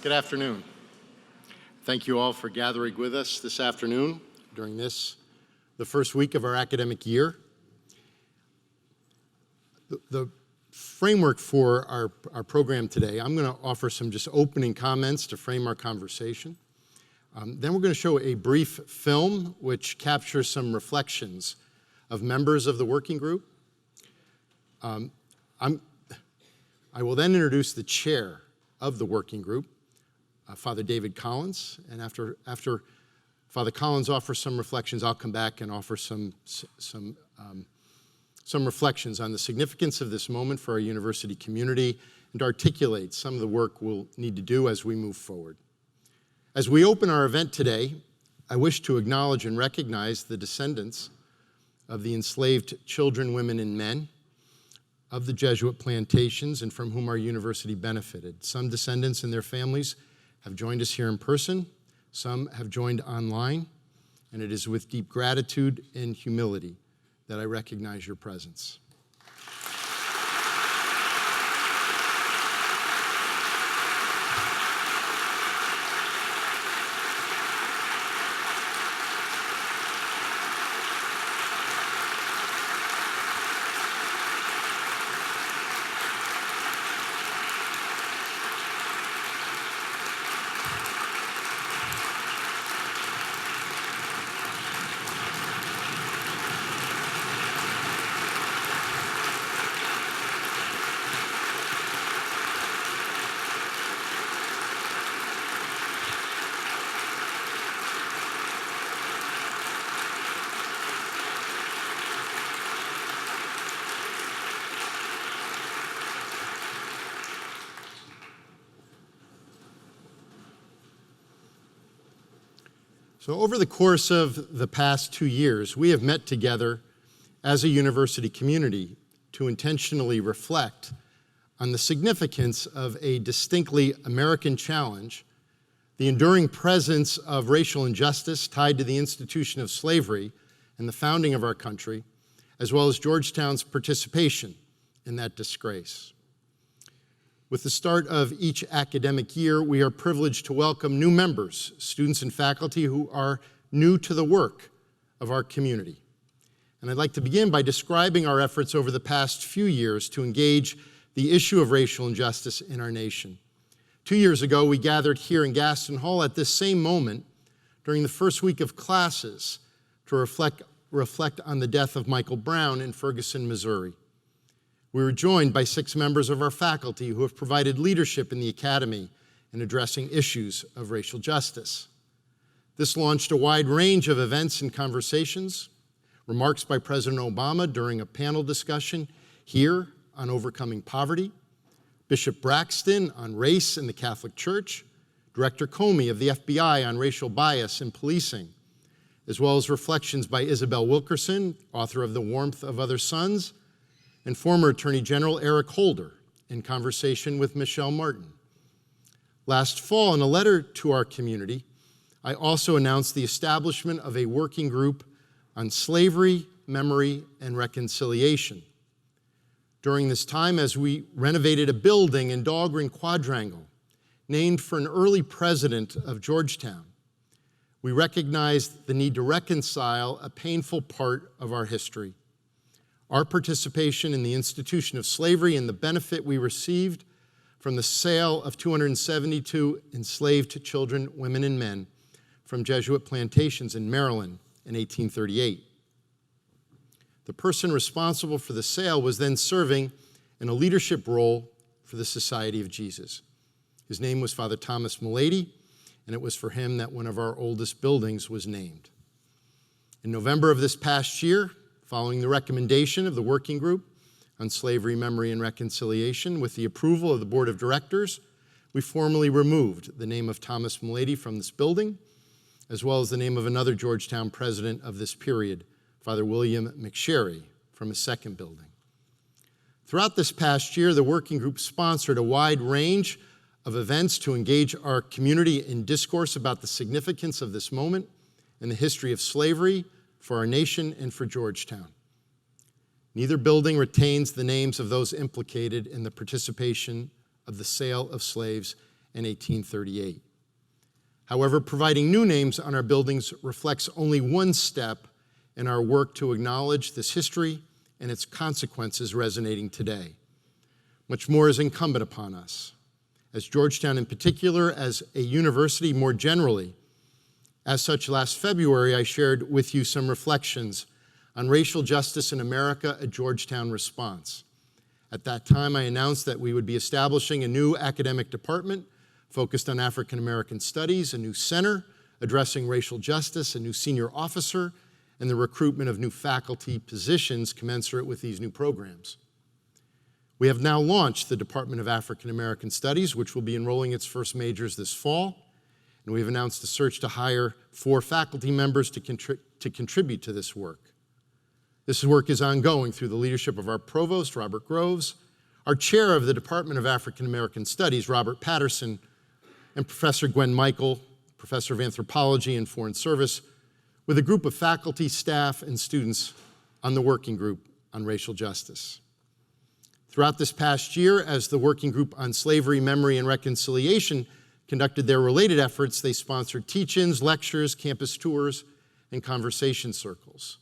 Good afternoon. Thank you all for gathering with us this afternoon during the first week of our academic year. The framework for our program today, I'm going to offer some just opening comments to frame our conversation. Then we're going to show a brief film which captures some reflections of members of the working group. I will then introduce the chair of the working group, Father David Collins, and after Father Collins offers some reflections, I'll come back and offer some reflections on the significance of this moment for our university community and articulate some of the work we'll need to do as we move forward. As we open our event today, I wish to acknowledge and recognize the descendants of the enslaved children, women, and men of the Jesuit plantations and from whom our university benefited. Some descendants and their families have joined us here in person, some have joined online, and it is with deep gratitude and humility that I recognize your presence. So over the course of the past 2 years, we have met together as a university community to intentionally reflect on the significance of a distinctly American challenge, the enduring presence of racial injustice tied to the institution of slavery and the founding of our country, as well as Georgetown's participation in that disgrace. With the start of each academic year, we are privileged to welcome new members, students and faculty who are new to the work of our community. And I'd like to begin by describing our efforts over the past few years to engage the issue of racial injustice in our nation. 2 years ago, we gathered here in Gaston Hall at this same moment during the first week of classes to reflect on the death of Michael Brown in Ferguson, Missouri. We were joined by 6 members of our faculty who have provided leadership in the academy in addressing issues of racial justice. This launched a wide range of events and conversations, remarks by President Obama during a panel discussion here on overcoming poverty, Bishop Braxton on race in the Catholic Church, Director Comey of the FBI on racial bias in policing, as well as reflections by Isabel Wilkerson, author of The Warmth of Other Suns, and former Attorney General Eric Holder in conversation with Michelle Martin. Last fall, in a letter to our community, I also announced the establishment of a working group on slavery, memory, and reconciliation. During this time, as we renovated a building in Dahlgren Quadrangle, named for an early president of Georgetown, we recognized the need to reconcile a painful part of our history. Our participation in the institution of slavery and the benefit we received from the sale of 272 enslaved children, women, and men from Jesuit plantations in Maryland in 1838. The person responsible for the sale was then serving in a leadership role for the Society of Jesus. His name was Father Thomas Mulady, and it was for him that one of our oldest buildings was named. In November of this past year, following the recommendation of the Working Group on Slavery, Memory, and Reconciliation, with the approval of the Board of Directors, we formally removed the name of Thomas Mulady from this building, as well as the name of another Georgetown president of this period, Father William McSherry, from his second building. Throughout this past year, the Working Group sponsored a wide range of events to engage our community in discourse about the significance of this moment and the history of slavery for our nation and for Georgetown. Neither building retains the names of those implicated in the participation of the sale of slaves and 1838. However, providing new names on our buildings reflects only one step in our work to acknowledge this history and its consequences resonating today. Much more is incumbent upon us, as Georgetown in particular, as a university more generally. As such, last February, I shared with you some reflections on racial justice in America, a Georgetown response. At that time, I announced that we would be establishing a new academic department focused on African American studies, a new center addressing racial justice, a new senior officer, and the recruitment of new faculty positions commensurate with these new programs. We have now launched the Department of African American Studies, which will be enrolling its first majors this fall, and we have announced a search to hire 4 faculty members to contribute to this work. This work is ongoing through the leadership of our provost, Robert Groves, our chair of the Department of African American Studies, Robert Patterson, and Professor Gwen Michael, professor of anthropology and foreign service, with a group of faculty, staff, and students on the working group on racial justice. Throughout this past year, as the Working Group on Slavery, Memory, and Reconciliation conducted their related efforts, they sponsored teach-ins, lectures, campus tours, and conversation circles.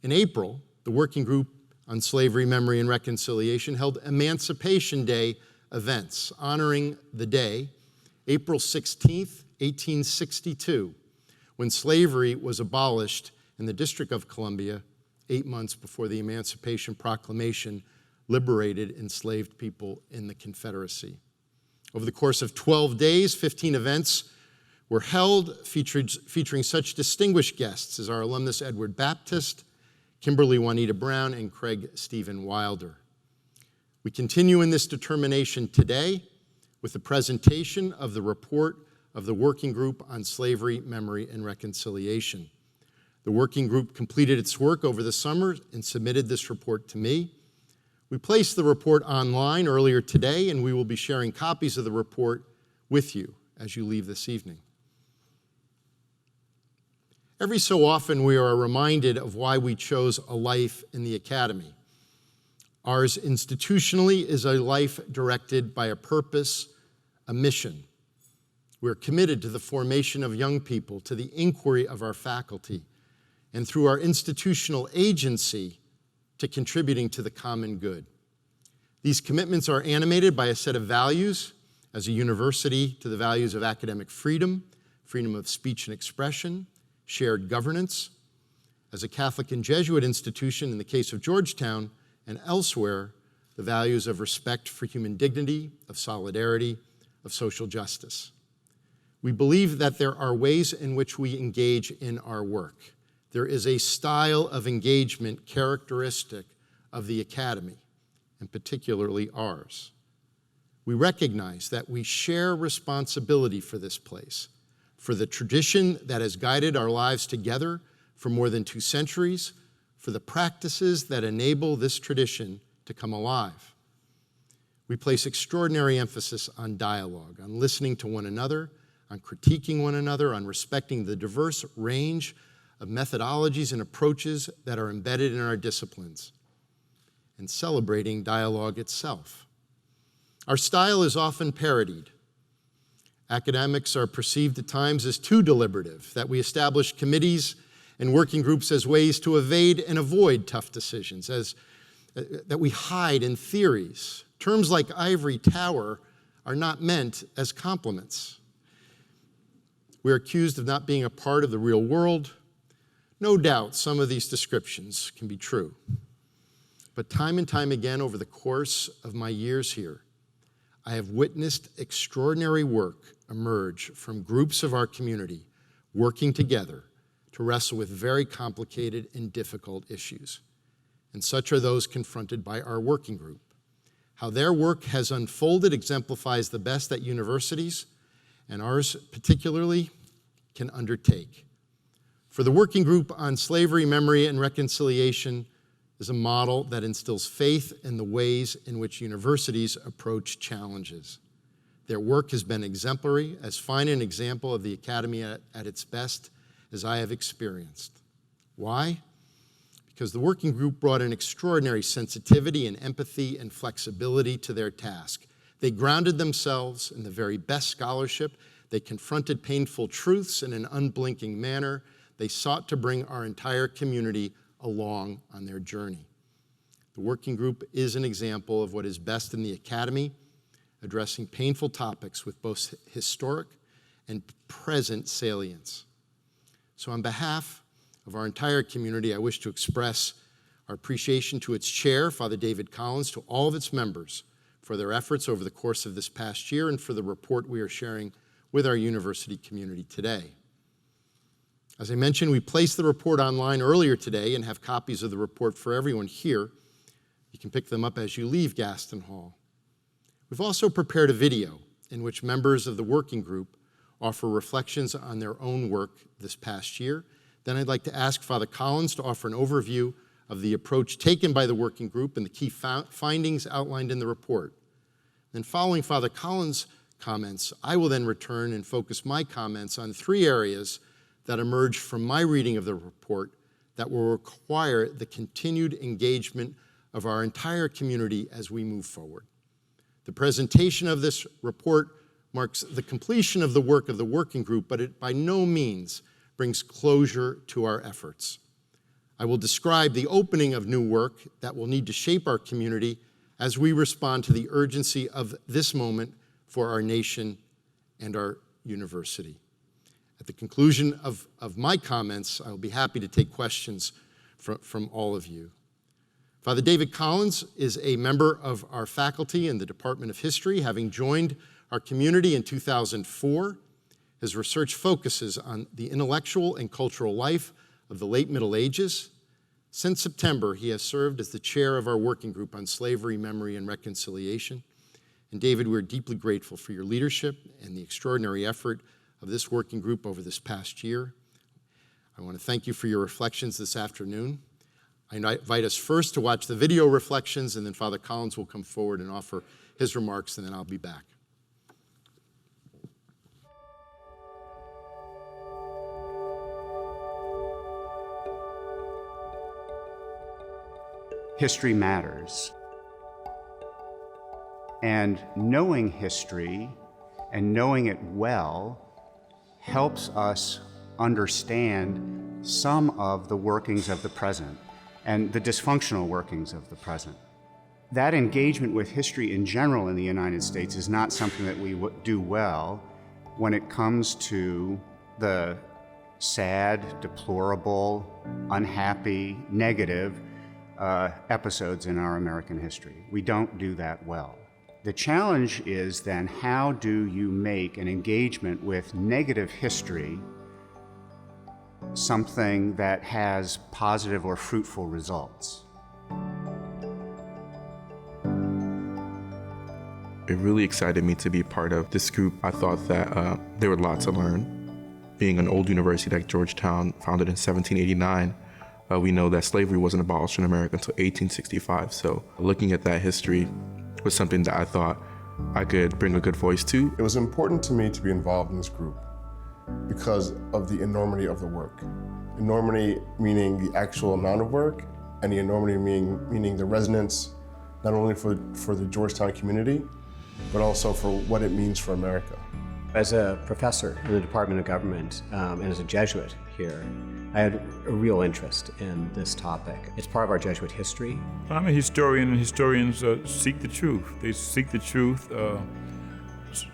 In April, the Working Group on Slavery, Memory, and Reconciliation held Emancipation Day events, honoring the day, April 16th, 1862, when slavery was abolished in the District of Columbia 8 months before the Emancipation Proclamation liberated enslaved people in the Confederacy. Over the course of 12 days, 15 events were held featuring such distinguished guests as our alumnus Edward Baptist, Kimberly Juanita Brown, and Craig Stephen Wilder. We continue in this determination today with the presentation of the report of the Working Group on Slavery, Memory, and Reconciliation. The working group completed its work over the summer and submitted this report to me. We placed the report online earlier today, and we will be sharing copies of the report with you as you leave this evening. Every so often, we are reminded of why we chose a life in the academy. Ours institutionally is a life directed by a purpose, a mission. We're committed to the formation of young people, to the inquiry of our faculty, and through our institutional agency, to contributing to the common good. These commitments are animated by a set of values as a university to the values of academic freedom, freedom of speech and expression, shared governance. As a Catholic and Jesuit institution, in the case of Georgetown and elsewhere, the values of respect for human dignity, of solidarity, of social justice. We believe that there are ways in which we engage in our work. There is a style of engagement characteristic of the academy, and particularly ours. We recognize that we share responsibility for this place, for the tradition that has guided our lives together for more than 2 centuries, for the practices that enable this tradition to come alive. We place extraordinary emphasis on dialogue, on listening to one another, on critiquing one another, on respecting the diverse range of methodologies and approaches that are embedded in our disciplines, and celebrating dialogue itself. Our style is often parodied. Academics are perceived at times as too deliberative, that we establish committees and working groups as ways to evade and avoid tough decisions, that we hide in theories. Terms like ivory tower are not meant as compliments. We are accused of not being a part of the real world. No doubt some of these descriptions can be true. But time and time again over the course of my years here, I have witnessed extraordinary work emerge from groups of our community working together to wrestle with very complicated and difficult issues. And such are those confronted by our working group. How their work has unfolded exemplifies the best that universities, and ours particularly, can undertake. For the Working Group on Slavery, Memory, and Reconciliation is a model that instills faith in the ways in which universities approach challenges. Their work has been exemplary, as fine an example of the academy at its best as I have experienced. Why? Because the working group brought an extraordinary sensitivity and empathy and flexibility to their task. They grounded themselves in the very best scholarship. They confronted painful truths in an unblinking manner. They sought to bring our entire community along on their journey. The working group is an example of what is best in the academy, addressing painful topics with both historic and present salience. So on behalf of our entire community, I wish to express our appreciation to its chair, Father David Collins, to all of its members for their efforts over the course of this past year and for the report we are sharing with our university community today. As I mentioned, we placed the report online earlier today and have copies of the report for everyone here. You can pick them up as you leave Gaston Hall. We've also prepared a video in which members of the working group offer reflections on their own work this past year. Then I'd like to ask Father Collins to offer an overview of the approach taken by the working group and the key findings outlined in the report. Then following Father Collins' comments, I will then return and focus my comments on 3 areas that emerge from my reading of the report that will require the continued engagement of our entire community as we move forward. The presentation of this report marks the completion of the work of the working group, but it by no means brings closure to our efforts. I will describe the opening of new work that will need to shape our community as we respond to the urgency of this moment for our nation and our university. At the conclusion of my comments, I will be happy to take questions from all of you. Father David Collins is a member of our faculty in the Department of History, having joined our community in 2004. His research focuses on the intellectual and cultural life of the late Middle Ages. Since September, he has served as the chair of our working group on slavery, memory, and reconciliation. And David, we're deeply grateful for your leadership and the extraordinary effort of this working group over this past year. I want to thank you for your reflections this afternoon. I invite us first to watch the video reflections, and then Father Collins will come forward and offer his remarks, and then I'll be back. History matters. And knowing history and knowing it well helps us understand some of the workings of the present and the dysfunctional workings of the present. That engagement with history in general in the United States is not something that we do well when it comes to the sad, deplorable, unhappy, negative episodes in our American history. We don't do that well. The challenge is then, how do you make an engagement with negative history something that has positive or fruitful results? It really excited me to be part of this group. I thought that there were lots to learn. Being an old university like Georgetown, founded in 1789, we know that slavery wasn't abolished in America until 1865. So looking at that history was something that I thought I could bring a good voice to. It was important to me to be involved in this group because of the enormity of the work. Enormity meaning the actual amount of work, and the enormity meaning the resonance, not only for the Georgetown community, but also for what it means for America. As a professor in the Department of Government and as a Jesuit here, I had a real interest in this topic. It's part of our Jesuit history. I'm a historian, and historians seek the truth. They seek the truth,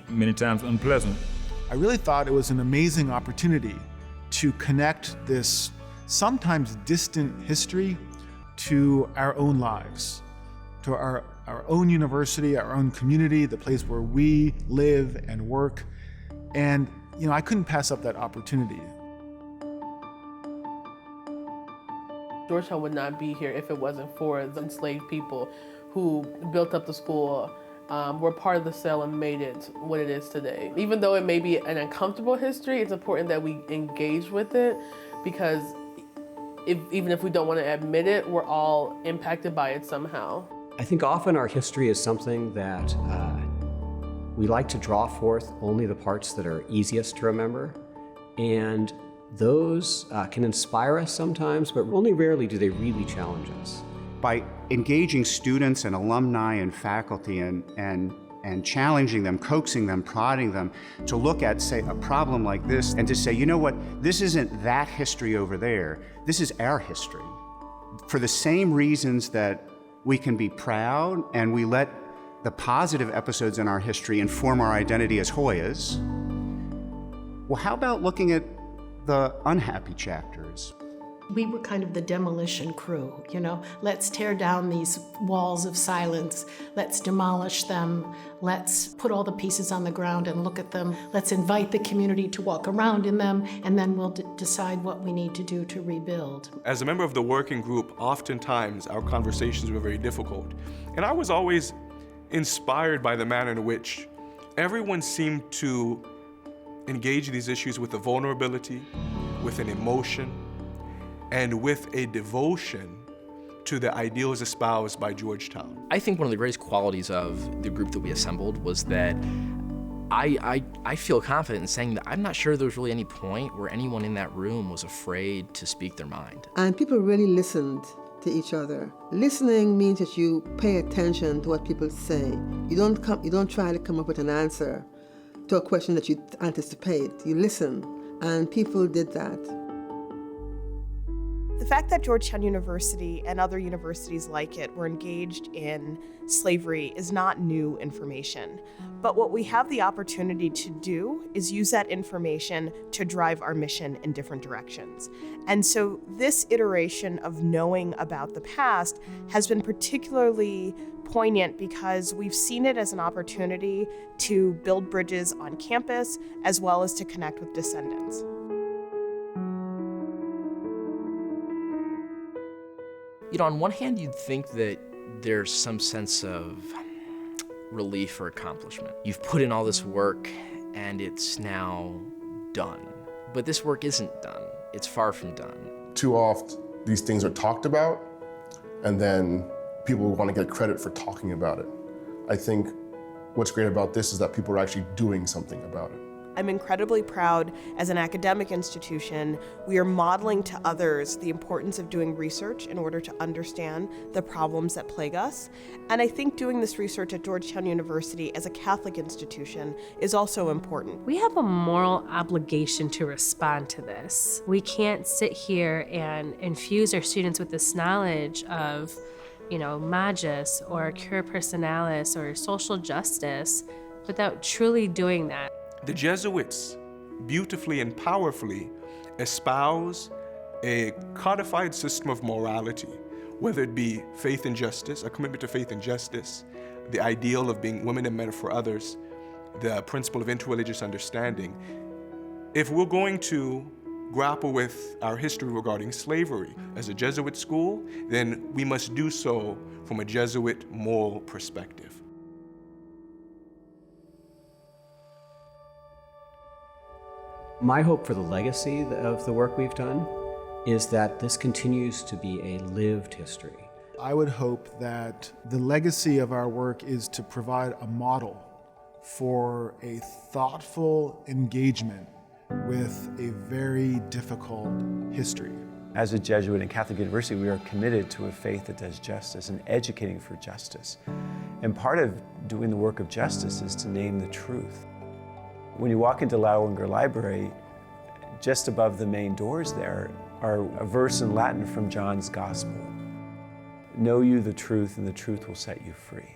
many times unpleasant. I really thought it was an amazing opportunity to connect this sometimes distant history to our own lives, to our own university, our own community, the place where we live and work. And, I couldn't pass up that opportunity. Georgetown would not be here if it wasn't for the enslaved people who built up the school, were part of the cell and made it what it is today. Even though it may be an uncomfortable history, it's important that we engage with it, because even if we don't want to admit it, we're all impacted by it somehow. I think often our history is something that we like to draw forth only the parts that are easiest to remember, and those can inspire us sometimes, but only rarely do they really challenge us. By engaging students and alumni and faculty and and challenging them, coaxing them, prodding them to look at, say, a problem like this and to say, you know what, this isn't that history over there, this is our history. For the same reasons that we can be proud and we let the positive episodes in our history inform our identity as Hoyas, well, how about looking at the unhappy chapters? We were kind of the demolition crew, you know. Let's tear down these walls of silence. Let's demolish them. Let's put all the pieces on the ground and look at them. Let's invite the community to walk around in them, and then we'll decide what we need to do to rebuild. As a member of the working group, oftentimes our conversations were very difficult. And I was always inspired by the manner in which everyone seemed to engage these issues with a vulnerability, with an emotion, and with a devotion to the ideals espoused by Georgetown. I think one of the greatest qualities of the group that we assembled was that I feel confident in saying that I'm not sure there was really any point where anyone in that room was afraid to speak their mind. And people really listened to each other. Listening means that you pay attention to what people say. You don't try to come up with an answer to a question that you anticipate. You listen, and people did that. The fact that Georgetown University and other universities like it were engaged in slavery is not new information. But what we have the opportunity to do is use that information to drive our mission in different directions. And so this iteration of knowing about the past has been particularly poignant because we've seen it as an opportunity to build bridges on campus as well as to connect with descendants. You know, on one hand, you'd think that there's some sense of relief or accomplishment. You've put in all this work and it's now done. But this work isn't done. It's far from done. Too often, these things are talked about, and then people want to get credit for talking about it. I think what's great about this is that people are actually doing something about it. I'm incredibly proud as an academic institution, we are modeling to others the importance of doing research in order to understand the problems that plague us. And I think doing this research at Georgetown University as a Catholic institution is also important. We have a moral obligation to respond to this. We can't sit here and infuse our students with this knowledge of, you know, magis or cura personalis or social justice without truly doing that. The Jesuits beautifully and powerfully espouse a codified system of morality, whether it be faith and justice, a commitment to faith and justice, the ideal of being women and men for others, the principle of interreligious understanding. If we're going to grapple with our history regarding slavery as a Jesuit school, then we must do so from a Jesuit moral perspective. My hope for the legacy of the work we've done is that this continues to be a lived history. I would hope that the legacy of our work is to provide a model for a thoughtful engagement with a very difficult history. As a Jesuit and Catholic University, we are committed to a faith that does justice and educating for justice. And part of doing the work of justice is to name the truth. When you walk into Lauwinger Library, just above the main doors there are a verse in Latin from John's Gospel. Know you the truth, and the truth will set you free.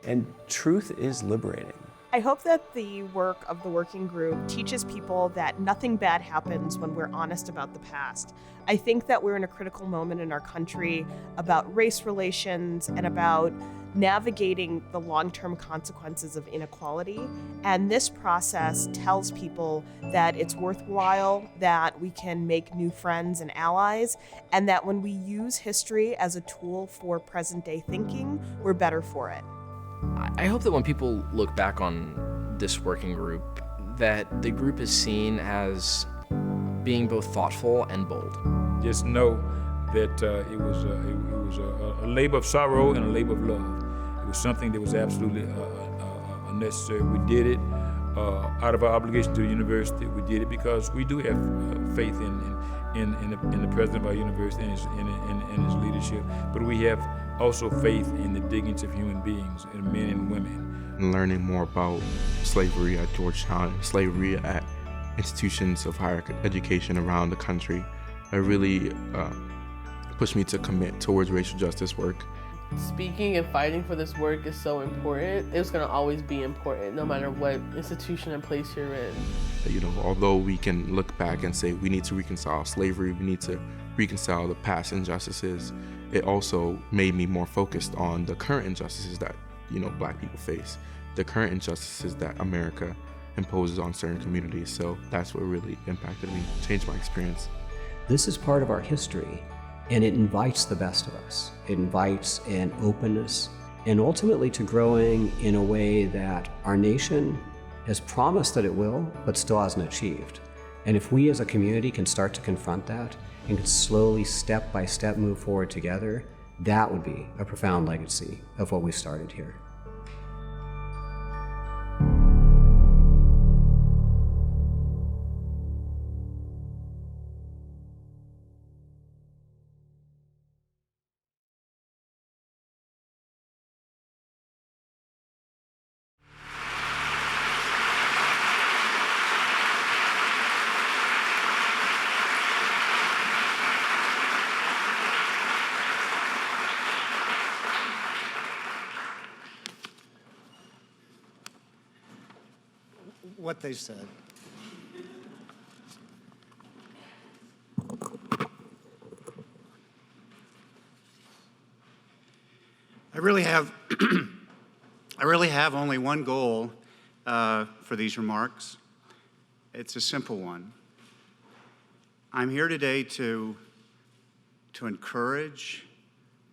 And truth is liberating. I hope that the work of the working group teaches people that nothing bad happens when we're honest about the past. I think that we're in a critical moment in our country about race relations and about navigating the long-term consequences of inequality. And this process tells people that it's worthwhile, that we can make new friends and allies, and that when we use history as a tool for present-day thinking, we're better for it. I hope that when people look back on this working group, that the group is seen as being both thoughtful and bold. Just know that it was a labor of sorrow and a labor of love. It was something that was absolutely necessary. We did it out of our obligation to the university. We did it because we do have faith in the president of our university and his leadership, but we have also faith in the dignity of human beings, and men and women. And learning more about slavery at Georgetown and slavery at institutions of higher education around the country, it really pushed me to commit towards racial justice work. Speaking and fighting for this work is so important. It's going to always be important, no matter what institution and place you're in. You know, although we can look back and say we need to reconcile slavery, we need to reconcile the past injustices, it also made me more focused on the current injustices that, you know, Black people face, the current injustices that America imposes on certain communities. So that's what really impacted me, changed my experience. This is part of our history, and it invites the best of us. It invites an openness, and ultimately to growing in a way that our nation has promised that it will, but still hasn't achieved. And if we as a community can start to confront that and can slowly, step by step, move forward together, that would be a profound legacy of what we started here. What they said. I really have only one goal for these remarks. It's a simple one. I'm here today to encourage,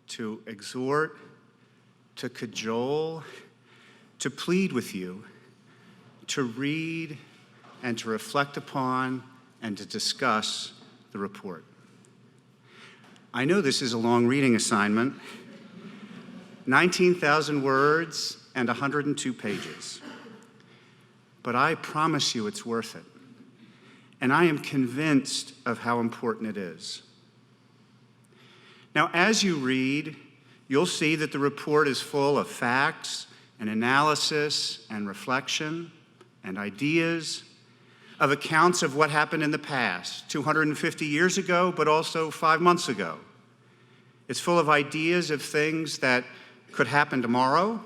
to exhort, to cajole, to plead with you, to read and to reflect upon and to discuss the report. I know this is a long reading assignment, 19,000 words and 102 pages, but I promise you it's worth it. And I am convinced of how important it is. Now, as you read, you'll see that the report is full of facts and analysis and reflection and ideas, of accounts of what happened in the past, 250 years ago, but also 5 months ago. It's full of ideas of things that could happen tomorrow,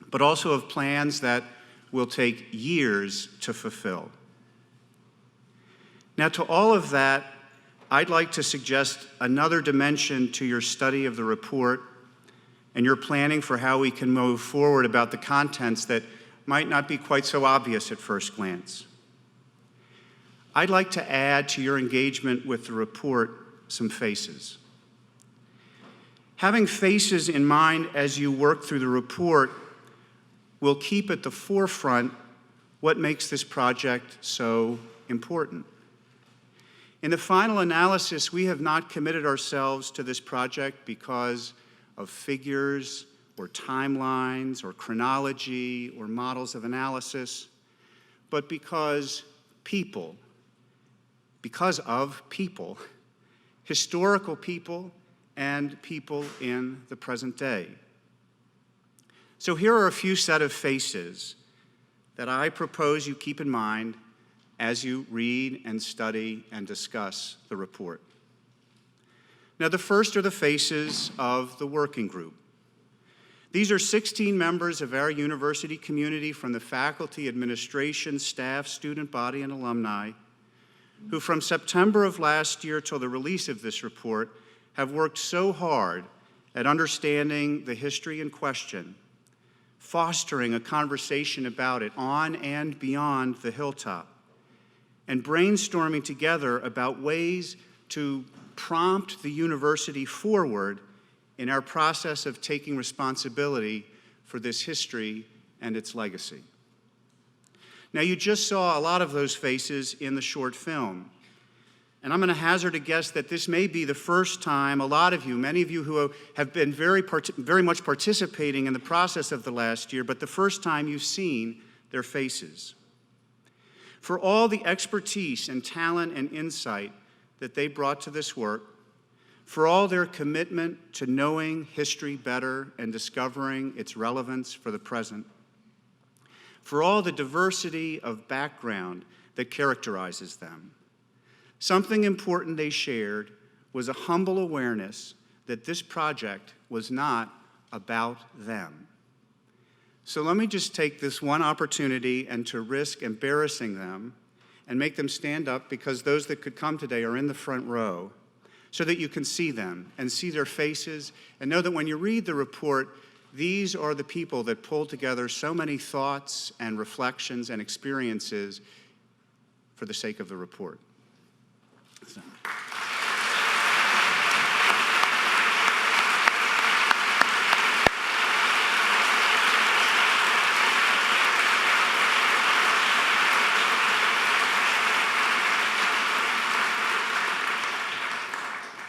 but also of plans that will take years to fulfill. Now, to all of that, I'd like to suggest another dimension to your study of the report and your planning for how we can move forward about the contents that might not be quite so obvious at first glance. I'd like to add to your engagement with the report some faces. Having faces in mind as you work through the report will keep at the forefront what makes this project so important. In the final analysis, we have not committed ourselves to this project because of figures or timelines or chronology or models of analysis, but because of people, historical people and people in the present day. So here are a few set of faces that I propose you keep in mind as you read and study and discuss the report. Now, the first are the faces of the working group. These are 16 members of our university community from the faculty, administration, staff, student body, and alumni who from September of last year till the release of this report have worked so hard at understanding the history in question, fostering a conversation about it on and beyond the hilltop, and brainstorming together about ways to prompt the university forward in our process of taking responsibility for this history and its legacy. Now, you just saw a lot of those faces in the short film, and I'm going to hazard a guess that this may be the first time a lot of you, many of you who have been very much participating in the process of the last year, but the first time you've seen their faces. For all the expertise and talent and insight that they brought to this work, for all their commitment to knowing history better and discovering its relevance for the present, for all the diversity of background that characterizes them. Something important they shared was a humble awareness that this project was not about them. So let me just take this one opportunity and to risk embarrassing them and make them stand up, because those that could come today are in the front row, so that you can see them and see their faces and know that when you read the report, these are the people that pulled together so many thoughts and reflections and experiences for the sake of the report. So.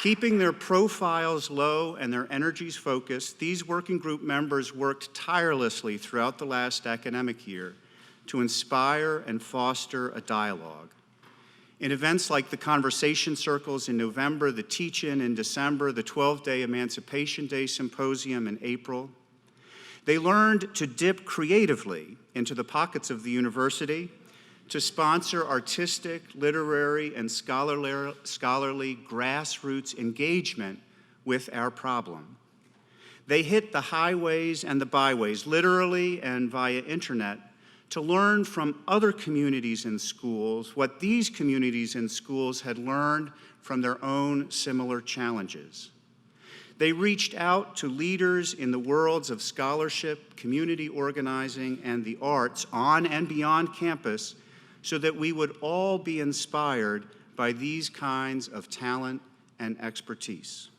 Keeping their profiles low and their energies focused, these working group members worked tirelessly throughout the last academic year to inspire and foster a dialogue. In events like the Conversation Circles in November, the Teach-In in December, the 12-day Emancipation Day Symposium in April, they learned to dip creatively into the pockets of the university, to sponsor artistic, literary, and scholarly grassroots engagement with our problem. They hit the highways and the byways, literally and via internet, to learn from other communities and schools what these communities and schools had learned from their own similar challenges. They reached out to leaders in the worlds of scholarship, community organizing, and the arts on and beyond campus, so that we would all be inspired by these kinds of talent and expertise.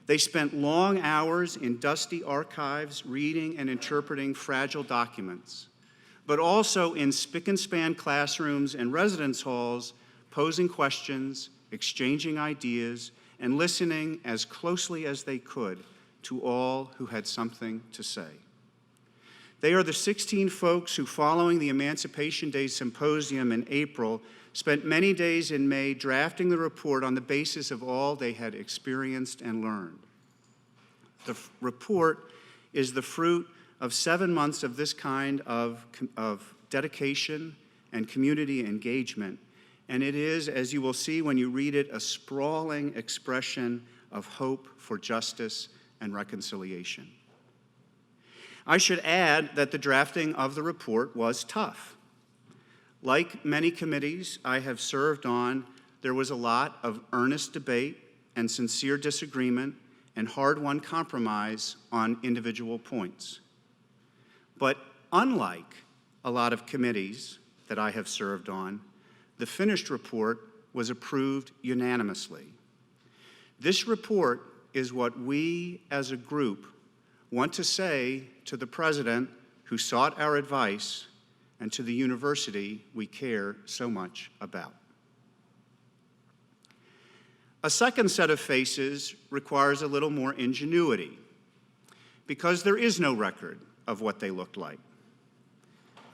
They spent long hours in dusty archives reading and interpreting fragile documents, but also in spick-and-span classrooms and residence halls, posing questions, exchanging ideas, and listening as closely as they could to all who had something to say. They are the 16 folks who, following the Emancipation Day Symposium in April, spent many days in May drafting the report on the basis of all they had experienced and learned. The report is the fruit of 7 months of this kind of dedication and community engagement, and it is, as you will see when you read it, a sprawling expression of hope for justice and reconciliation. I should add that the drafting of the report was tough. Like many committees I have served on, there was a lot of earnest debate and sincere disagreement and hard-won compromise on individual points. But unlike a lot of committees that I have served on, the finished report was approved unanimously. This report is what we as a group want to say to the president who sought our advice and to the university we care so much about. A second set of faces requires a little more ingenuity, because there is no record of what they looked like.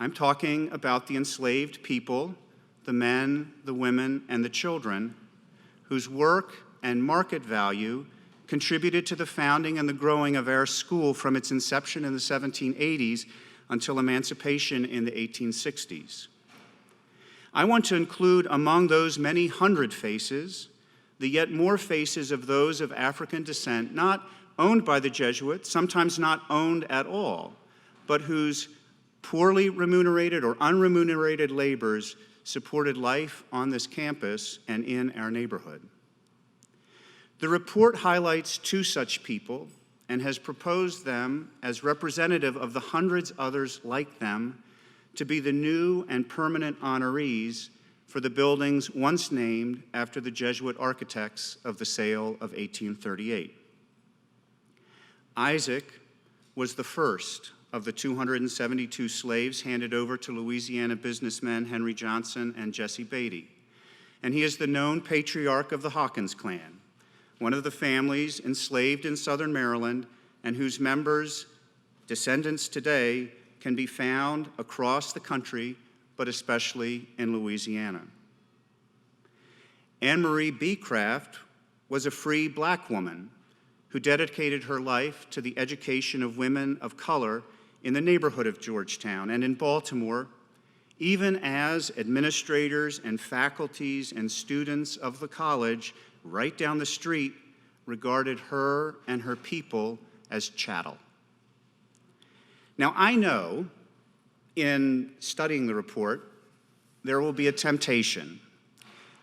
I'm talking about the enslaved people, the men, the women, and the children, whose work and market value contributed to the founding and the growing of our school from its inception in the 1780s until emancipation in the 1860s. I want to include among those many hundred faces the yet more faces of those of African descent, not owned by the Jesuits, sometimes not owned at all, but whose poorly remunerated or unremunerated labors supported life on this campus and in our neighborhood. The report highlights two such people and has proposed them as representative of the hundreds others like them to be the new and permanent honorees for the buildings once named after the Jesuit architects of the sale of 1838. Isaac was the first of the 272 slaves handed over to Louisiana businessmen Henry Johnson and Jesse Beatty, and he is the known patriarch of the Hawkins clan, one of the families enslaved in southern Maryland and whose members, descendants today, can be found across the country, but especially in Louisiana. Anne Marie Beecraft was a free black woman who dedicated her life to the education of women of color in the neighborhood of Georgetown and in Baltimore, even as administrators and faculties and students of the college right down the street regarded her and her people as chattel. Now, I know in studying the report, there will be a temptation,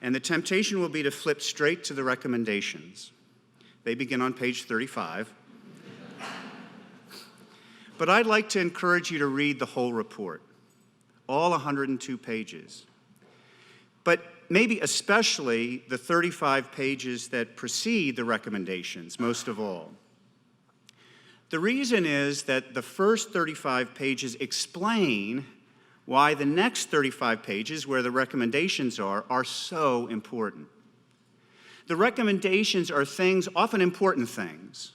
and the temptation will be to flip straight to the recommendations. They begin on page 35. But I'd like to encourage you to read the whole report, all 102 pages. But maybe especially the 35 pages that precede the recommendations, most of all. The reason is that the first 35 pages explain why the next 35 pages, where the recommendations are so important. The recommendations are things, often important things,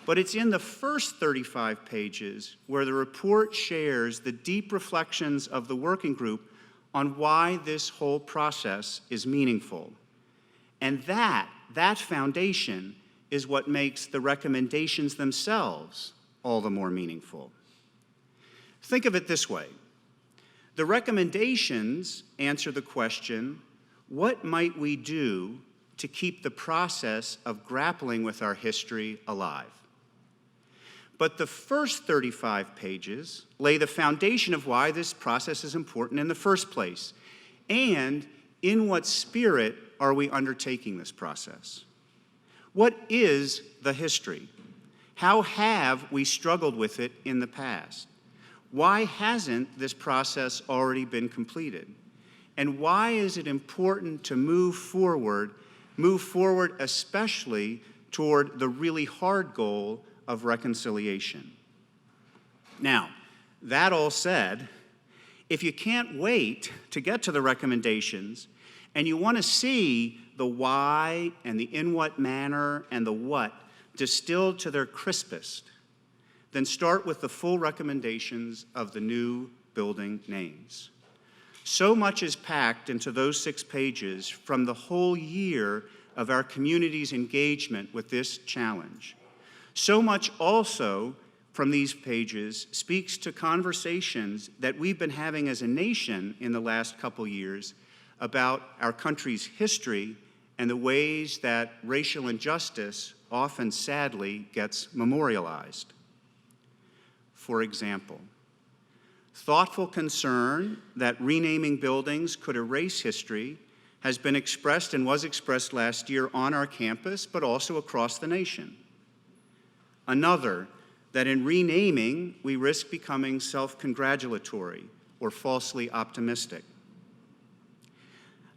but it's in the first 35 pages where the report shares the deep reflections of the working group on why this whole process is meaningful. And that foundation is what makes the recommendations themselves all the more meaningful. Think of it this way. The recommendations answer the question, what might we do to keep the process of grappling with our history alive? But the first 35 pages lay the foundation of why this process is important in the first place, and in what spirit are we undertaking this process? What is the history? How have we struggled with it in the past? Why hasn't this process already been completed? And why is it important to move forward especially toward the really hard goal of reconciliation? Now, that all said, if you can't wait to get to the recommendations and you want to see the why and the in what manner and the what distilled to their crispest, then start with the full recommendations of the new building names. So much is packed into those 6 pages from the whole year of our community's engagement with this challenge. So much also from these pages speaks to conversations that we've been having as a nation in the last couple years about our country's history and the ways that racial injustice often sadly gets memorialized. For example, thoughtful concern that renaming buildings could erase history has been expressed and was expressed last year on our campus, but also across the nation. Another, that in renaming, we risk becoming self-congratulatory or falsely optimistic.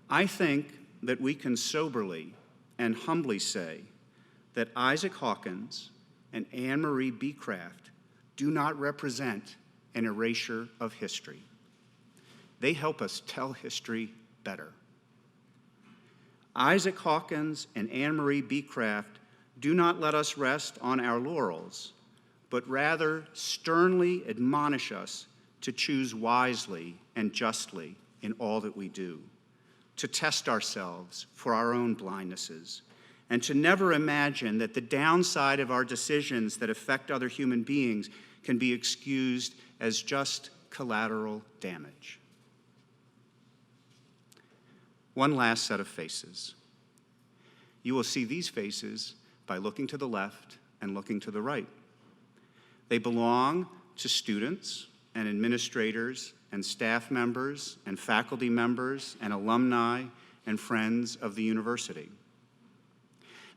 I think that we can soberly and humbly say that Isaac Hawkins and Anne Marie Beecraft do not represent an erasure of history. They help us tell history better. Isaac Hawkins and Anne Marie Beecraft do not let us rest on our laurels, but rather sternly admonish us to choose wisely and justly in all that we do, to test ourselves for our own blindnesses, and to never imagine that the downside of our decisions that affect other human beings can be excused as just collateral damage. One last set of faces. You will see these faces by looking to the left and looking to the right. They belong to students and administrators and staff members and faculty members and alumni and friends of the university.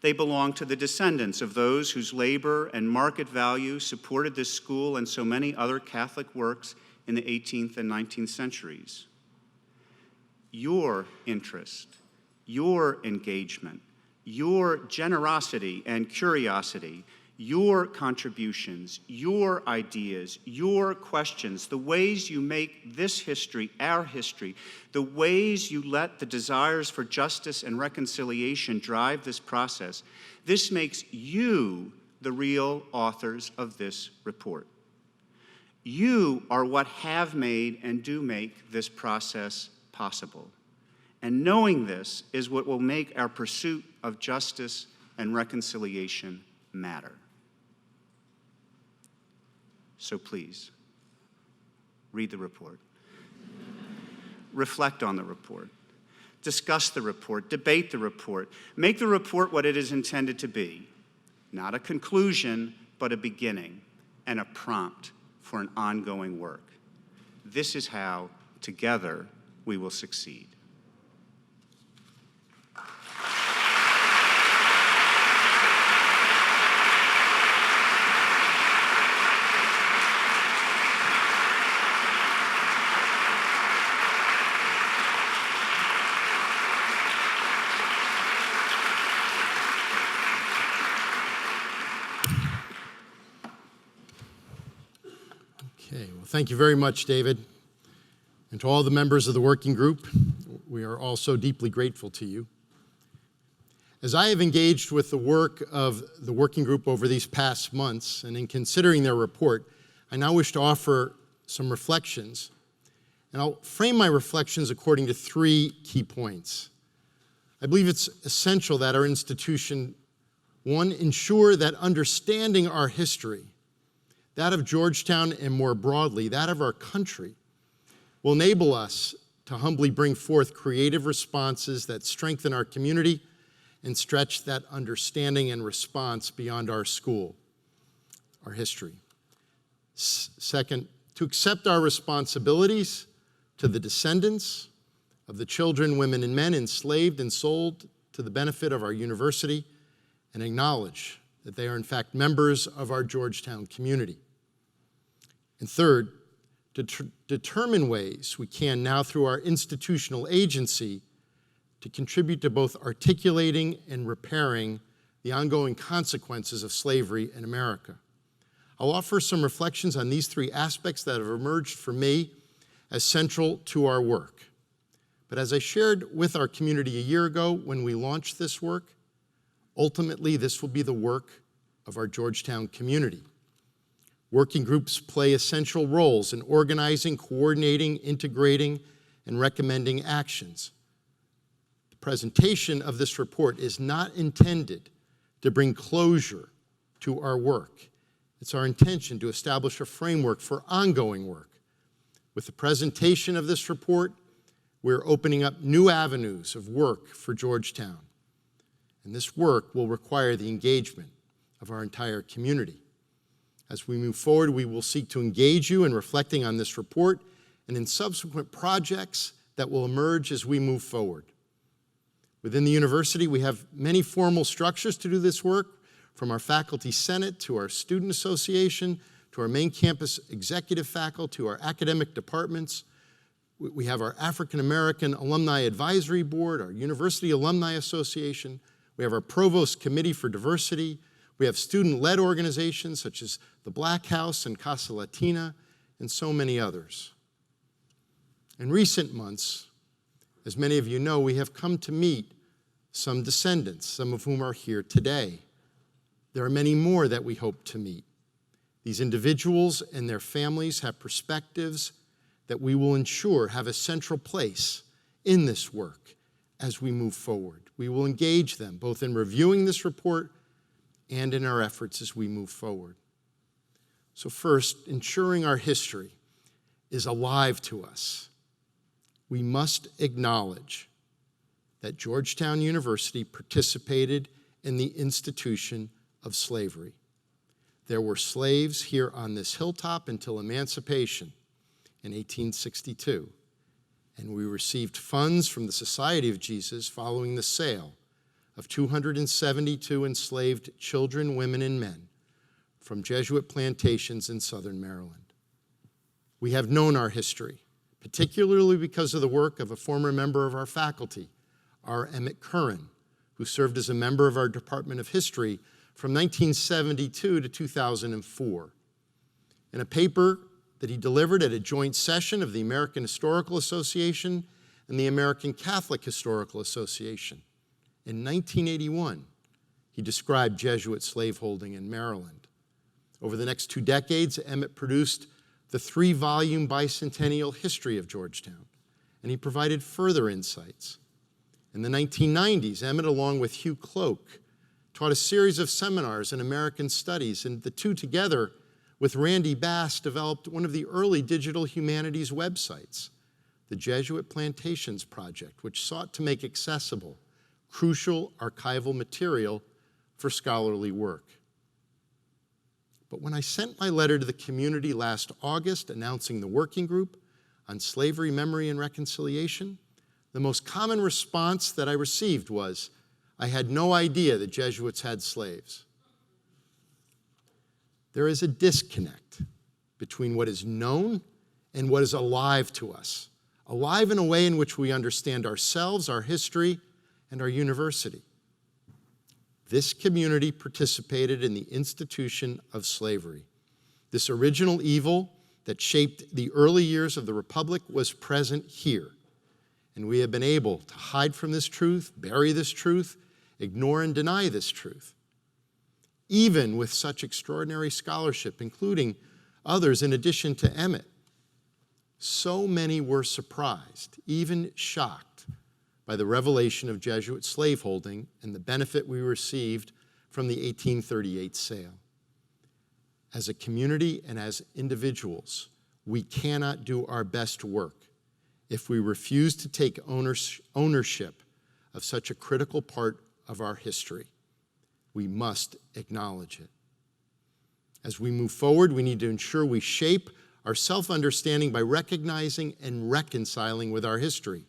They belong to the descendants of those whose labor and market value supported this school and so many other Catholic works in the 18th and 19th centuries. Your interest, your engagement, your generosity and curiosity, your contributions, your ideas, your questions, the ways you make this history our history, the ways you let the desires for justice and reconciliation drive this process, this makes you the real authors of this report. You are what have made and do make this process possible. And knowing this is what will make our pursuit of justice and reconciliation matter. So please, read the report. Reflect on the report. Discuss the report. Debate the report. Make the report what it is intended to be. Not a conclusion, but a beginning and a prompt for an ongoing work. This is how, together, we will succeed. Okay, well, thank you very much, David. And to all the members of the working group, we are also deeply grateful to you. As I have engaged with the work of the working group over these past months, and in considering their report, I now wish to offer some reflections. And I'll frame my reflections according to 3 key points. I believe it's essential that our institution, 1, ensure that understanding our history, that of Georgetown and more broadly, that of our country, will enable us to humbly bring forth creative responses that strengthen our community and stretch that understanding and response beyond our school, our history. Second, to accept our responsibilities to the descendants of the children, women, and men enslaved and sold to the benefit of our university, and acknowledge that they are in fact members of our Georgetown community. And third, to determine ways we can now through our institutional agency to contribute to both articulating and repairing the ongoing consequences of slavery in America. I'll offer some reflections on these 3 aspects that have emerged for me as central to our work. But as I shared with our community a year ago when we launched this work, ultimately this will be the work of our Georgetown community. Working groups play essential roles in organizing, coordinating, integrating, and recommending actions. The presentation of this report is not intended to bring closure to our work. It's our intention to establish a framework for ongoing work. With the presentation of this report, we're opening up new avenues of work for Georgetown. And this work will require the engagement of our entire community. As we move forward, we will seek to engage you in reflecting on this report and in subsequent projects that will emerge as we move forward. Within the university, we have many formal structures to do this work, from our faculty senate to our student association, to our main campus executive faculty, to our academic departments. We have our African American Alumni Advisory Board, our University Alumni Association. We have our Provost Committee for Diversity. We have student-led organizations such as the Black House and Casa Latina, and so many others. In recent months, as many of you know, we have come to meet some descendants, some of whom are here today. There are many more that we hope to meet. These individuals and their families have perspectives that we will ensure have a central place in this work as we move forward. We will engage them both in reviewing this report and in our efforts as we move forward. So first, ensuring our history is alive to us. We must acknowledge that Georgetown University participated in the institution of slavery. There were slaves here on this hilltop until emancipation in 1862, and we received funds from the Society of Jesus following the sale of 272 enslaved children, women, and men from Jesuit plantations in southern Maryland. We have known our history, particularly because of the work of a former member of our faculty, R. Emmett Curran, who served as a member of our Department of History from 1972 to 2004. In a paper that he delivered at a joint session of the American Historical Association and the American Catholic Historical Association in 1981, he described Jesuit slaveholding in Maryland. Over the next 2 decades, Emmett produced the 3-volume bicentennial history of Georgetown, and he provided further insights In the 1990s, Emmett, along with Hugh Cloak, taught a series of seminars in American studies, and the two together with Randy Bass developed one of the early digital humanities websites, the Jesuit Plantations Project, which sought to make accessible crucial archival material for scholarly work. But when I sent my letter to the community last August announcing the working group on slavery, memory, and reconciliation, the most common response that I received was, I had no idea the Jesuits had slaves. There is a disconnect between what is known and what is alive to us, alive in a way in which we understand ourselves, our history, and our university. This community participated in the institution of slavery. This original evil that shaped the early years of the Republic was present here. And we have been able to hide from this truth, bury this truth, ignore and deny this truth. Even with such extraordinary scholarship, including others in addition to Emmett, so many were surprised, even shocked, by the revelation of Jesuit slaveholding and the benefit we received from the 1838 sale. As a community and as individuals, we cannot do our best work if we refuse to take ownership of such a critical part of our history. We must acknowledge it. As we move forward, we need to ensure we shape our self-understanding by recognizing and reconciling with our history.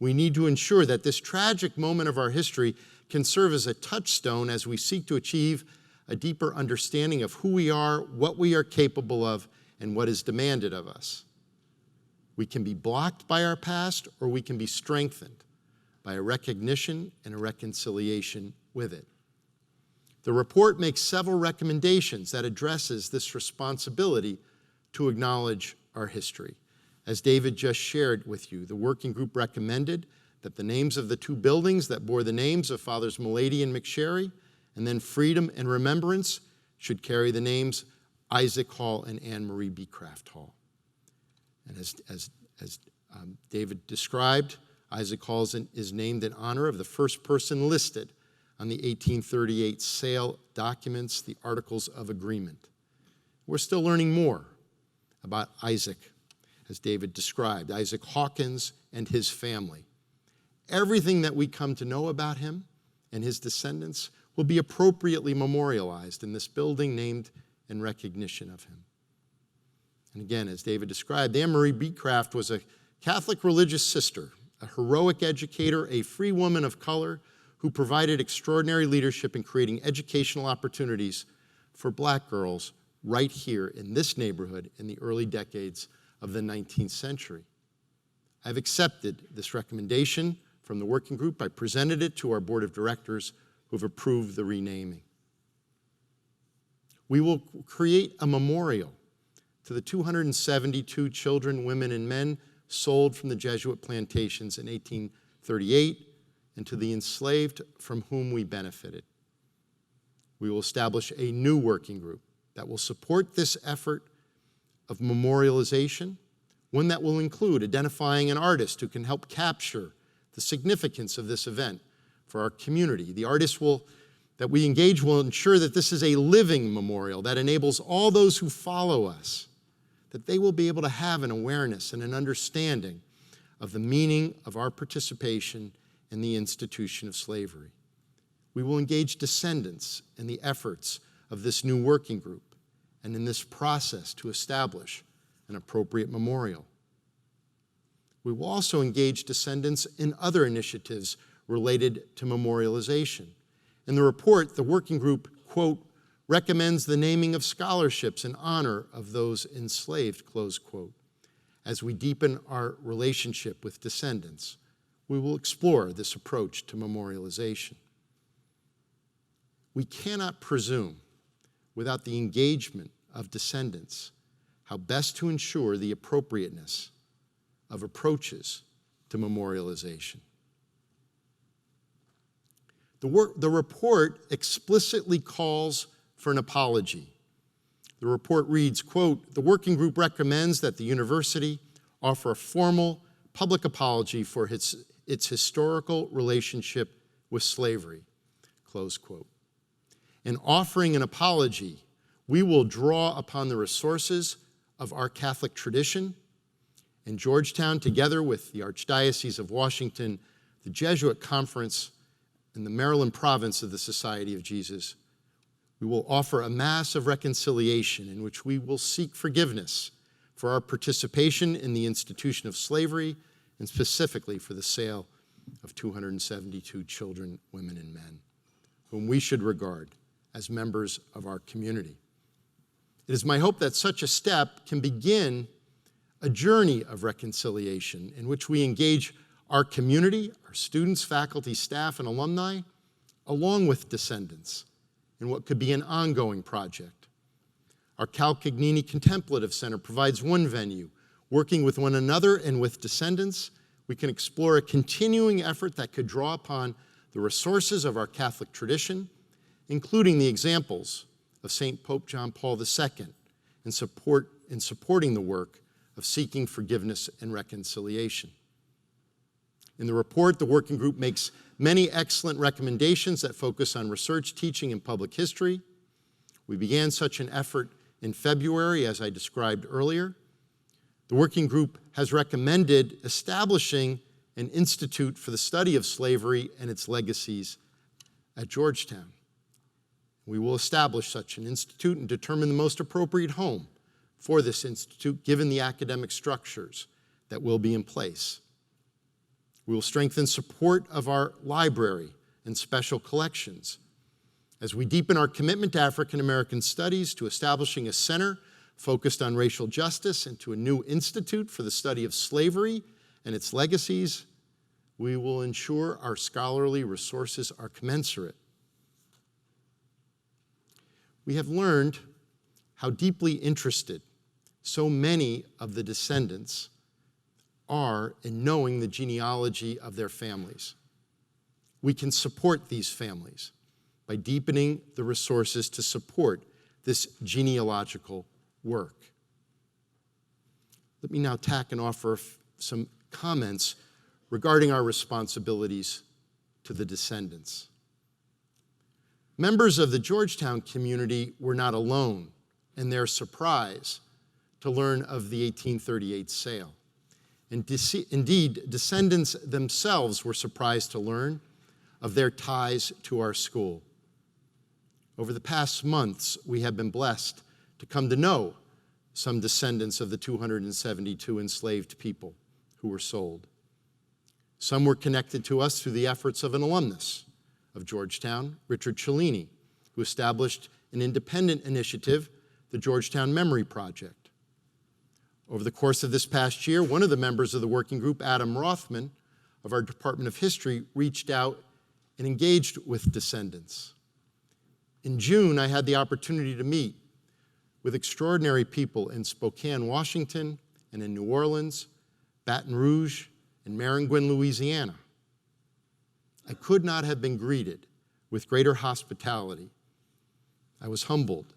We need to ensure that this tragic moment of our history can serve as a touchstone as we seek to achieve a deeper understanding of who we are, what we are capable of, and what is demanded of us. We can be blocked by our past, or we can be strengthened by a recognition and a reconciliation with it. The report makes several recommendations that addresses this responsibility to acknowledge our history. As David just shared with you, the working group recommended that the names of the two buildings that bore the names of Fathers Mulady and McSherry, and then Freedom and Remembrance, should carry the names Isaac Hall and Anne Marie Beecraft Hall. And as David described, Isaac Hall is named in honor of the first person listed on the 1838 sale documents, the Articles of Agreement. We're still learning more about Isaac, as David described, Isaac Hawkins and his family. Everything that we come to know about him and his descendants will be appropriately memorialized in this building named in recognition of him. And again, as David described, Anne Marie Beecraft was a Catholic religious sister, a heroic educator, a free woman of color who provided extraordinary leadership in creating educational opportunities for black girls right here in this neighborhood in the early decades of the 19th century. I've accepted this recommendation from the working group. I presented it to our board of directors who have approved the renaming. We will create a memorial to the 272 children, women, and men sold from the Jesuit plantations in 1838 and to the enslaved from whom we benefited. We will establish a new working group that will support this effort of memorialization, one that will include identifying an artist who can help capture the significance of this event for our community. The artist that we engage will ensure that this is a living memorial that enables all those who follow us, that they will be able to have an awareness and an understanding of the meaning of our participation in the institution of slavery. We will engage descendants in the efforts of this new working group and in this process to establish an appropriate memorial. We will also engage descendants in other initiatives related to memorialization. In the report, the working group, quote, recommends the naming of scholarships in honor of those enslaved, close quote. As we deepen our relationship with descendants, we will explore this approach to memorialization. We cannot presume, without the engagement of descendants, how best to ensure the appropriateness of approaches to memorialization. The report explicitly calls for an apology. The report reads, quote, the working group recommends that the university offer a formal public apology for its its historical relationship with slavery, close quote. In offering an apology, we will draw upon the resources of our Catholic tradition, and Georgetown, together with the Archdiocese of Washington, the Jesuit Conference, and the Maryland Province of the Society of Jesus, we will offer a Mass of reconciliation in which we will seek forgiveness for our participation in the institution of slavery, and specifically for the sale of 272 children, women, and men, whom we should regard as members of our community. It is my hope that such a step can begin a journey of reconciliation in which we engage our community, our students, faculty, staff, and alumni, along with descendants, in what could be an ongoing project. Our Cal Cagnini Contemplative Center provides one venue. Working with one another and with descendants, we can explore a continuing effort that could draw upon the resources of our Catholic tradition, including the examples of St. Pope John Paul II in supporting the work of seeking forgiveness and reconciliation. In the report, the working group makes many excellent recommendations that focus on research, teaching, and public history. We began such an effort in February, as I described earlier. The working group has recommended establishing an institute for the study of slavery and its legacies at Georgetown. We will establish such an institute and determine the most appropriate home for this institute, given the academic structures that will be in place. We will strengthen support of our library and special collections as we deepen our commitment to African American studies, to establishing a center focused on racial justice, and to a new institute for the study of slavery and its legacies. We will ensure our scholarly resources are commensurate. We have learned how deeply interested so many of the descendants are in knowing the genealogy of their families. We can support these families by deepening the resources to support this genealogical work. Let me now tack and offer some comments regarding our responsibilities to the descendants. Members of the Georgetown community were not alone in their surprise to learn of the 1838 sale. Indeed, descendants themselves were surprised to learn of their ties to our school. Over the past months, we have been blessed to come to know some descendants of the 272 enslaved people who were sold. Some were connected to us through the efforts of an alumnus of Georgetown, Richard Cellini, who established an independent initiative, the Georgetown Memory Project. Over the course of this past year, one of the members of the working group, Adam Rothman, of our Department of History, reached out and engaged with descendants. In June, I had the opportunity to meet with extraordinary people in Spokane, Washington, and in New Orleans, Baton Rouge, and Maringouin, Louisiana. I could not have been greeted with greater hospitality. I was humbled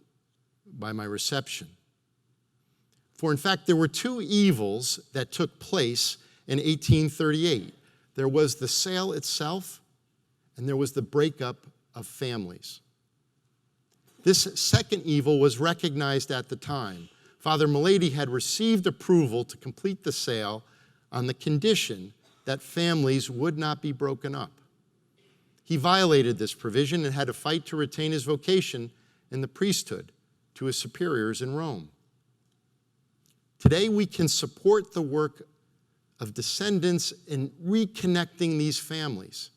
by my reception. For in fact, there were two evils that took place in 1838. There was the sale itself, and there was the breakup of families. This second evil was recognized at the time. Father Milady had received approval to complete the sale on the condition that families would not be broken up. He violated this provision and had to fight to retain his vocation in the priesthood to his superiors in Rome. Today, we can support the work of descendants in reconnecting these families.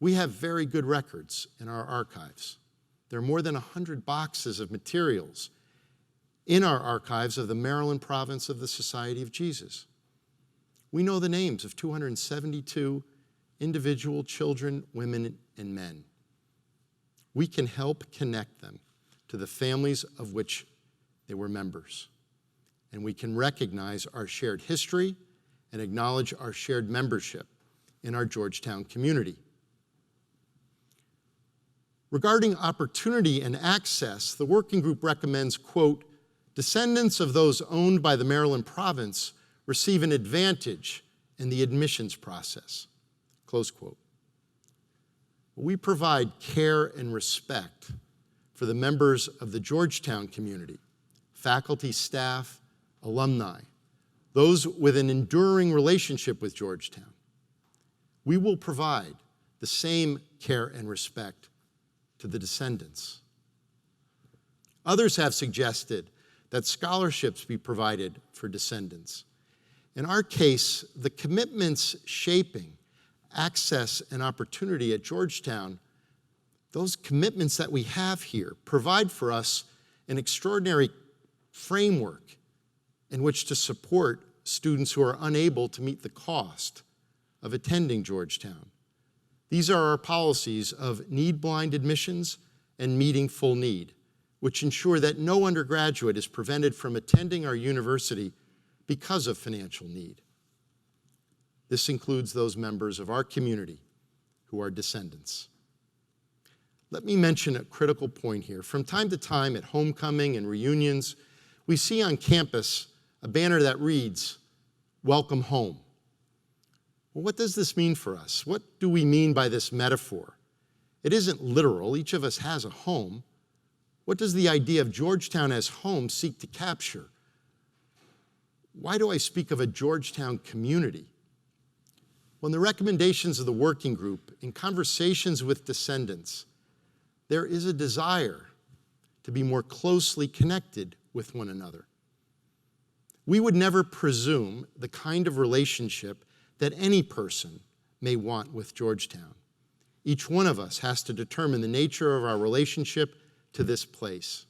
We have very good records in our archives. There are more than 100 boxes of materials in our archives of the Maryland Province of the Society of Jesus. We know the names of 272 individual children, women, and men. We can help connect them to the families of which they were members. And we can recognize our shared history and acknowledge our shared membership in our Georgetown community. Regarding opportunity and access, the working group recommends, quote, descendants of those owned by the Maryland province receive an advantage and the admissions process, close quote. We provide care and respect for the members of the Georgetown community, faculty, staff, alumni, those with an enduring relationship with Georgetown. We will provide the same care and respect to the descendants. Others have suggested that scholarships be provided for descendants. In our case, the commitments shaping access and opportunity at Georgetown, those commitments that we have here provide for us an extraordinary framework in which to support students who are unable to meet the cost of attending Georgetown. These are our policies of need-blind admissions and meeting full need, which ensure that no undergraduate is prevented from attending our university because of financial need. This includes those members of our community who are descendants. Let me mention a critical point here. From time to time at homecoming and reunions, we see on campus a banner that reads, "Welcome home." Well, what does this mean for us? What do we mean by this metaphor? It isn't literal. Each of us has a home. What does the idea of Georgetown as home seek to capture? Why do I speak of a Georgetown community? Well, in the recommendations of the working group, in conversations with descendants, there is a desire to be more closely connected with one another. We would never presume the kind of relationship that any person may want with Georgetown. Each one of us has to determine the nature of our relationship to this place.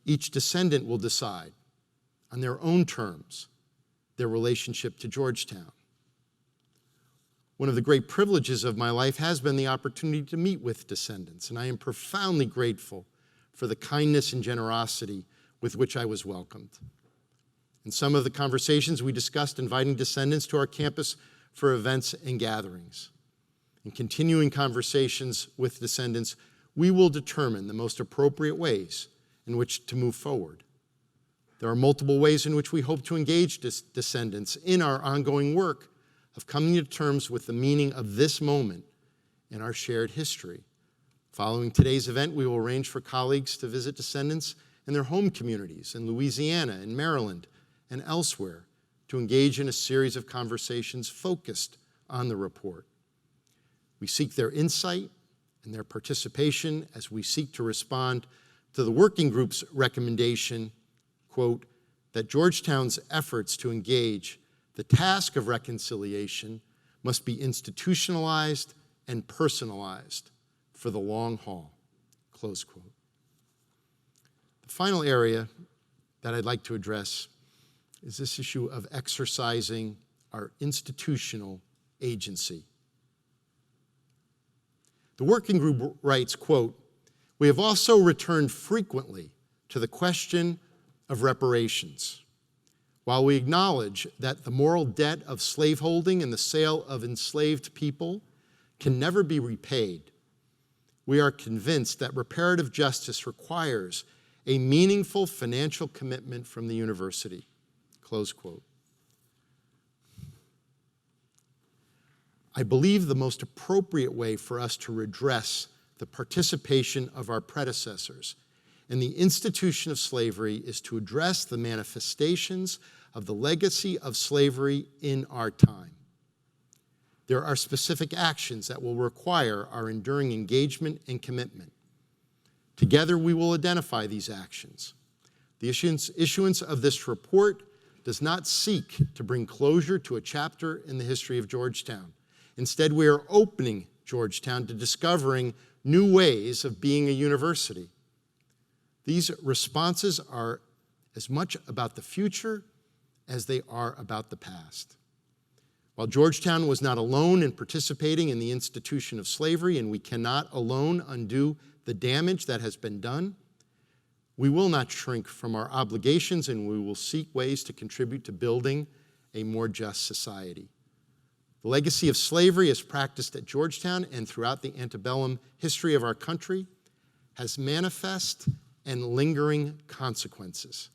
Each descendant will decide on their own terms their relationship to Georgetown. One of the great privileges of my life has been the opportunity to meet with descendants, and I am profoundly grateful for the kindness and generosity with which I was welcomed. In some of the conversations, we discussed inviting descendants to our campus for events and gatherings. In continuing conversations with descendants, we will determine the most appropriate ways in which to move forward. There are multiple ways in which we hope to engage descendants in our ongoing work of coming to terms with the meaning of this moment in our shared history. Following today's event, we will arrange for colleagues to visit descendants in their home communities in Louisiana and Maryland and elsewhere to engage in a series of conversations focused on the report. We seek their insight and their participation as we seek to respond to the working group's recommendation, quote, that Georgetown's efforts to engage the task of reconciliation must be institutionalized and personalized for the long haul, close quote. The final area that I'd like to address is this issue of exercising our institutional agency. The working group writes, quote, "We have also returned frequently to the question of reparations. While we acknowledge that the moral debt of slaveholding and the sale of enslaved people can never be repaid, we are convinced that reparative justice requires a meaningful financial commitment from the university," close quote. I believe the most appropriate way for us to redress the participation of our predecessors in the institution of slavery is to address the manifestations of the legacy of slavery in our time. There are specific actions that will require our enduring engagement and commitment. Together, we will identify these actions. The issuance of this report does not seek to bring closure to a chapter in the history of Georgetown. Instead, we are opening Georgetown to discovering new ways of being a university. These responses are as much about the future as they are about the past. While Georgetown was not alone in participating in the institution of slavery, and we cannot alone undo the damage that has been done, we will not shrink from our obligations, and we will seek ways to contribute to building a more just society. The legacy of slavery as practiced at Georgetown and throughout the antebellum history of our country has manifest and lingering consequences.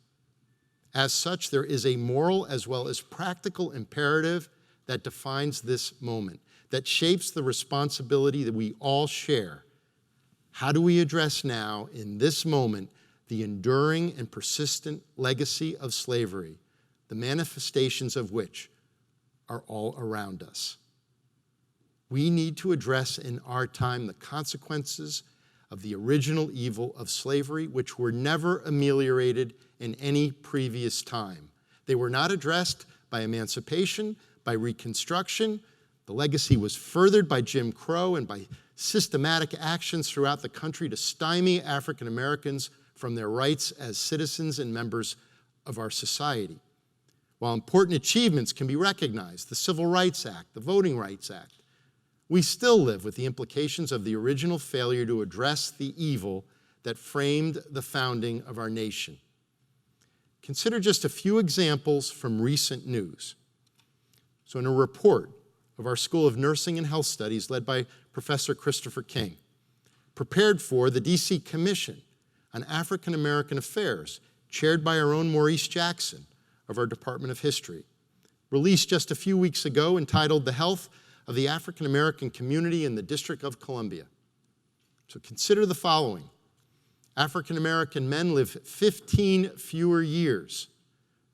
As such, there is a moral as well as practical imperative that defines this moment, that shapes the responsibility that we all share. How do we address now, in this moment, the enduring and persistent legacy of slavery, the manifestations of which are all around us? We need to address in our time the consequences of the original evil of slavery, which were never ameliorated in any previous time. They were not addressed by emancipation, by Reconstruction. The legacy was furthered by Jim Crow and by systematic actions throughout the country to stymie African Americans from their rights as citizens and members of our society. While important achievements can be recognized, the Civil Rights Act, the Voting Rights Act, we still live with the implications of the original failure to address the evil that framed the founding of our nation. Consider just a few examples from recent news. So in a report of our School of Nursing and Health Studies led by Professor Christopher King, prepared for the D.C. Commission on African American Affairs, chaired by our own Maurice Jackson of our Department of History, released just a few weeks ago, entitled The Health of the African American Community in the District of Columbia. So consider the following. African American men live 15 fewer years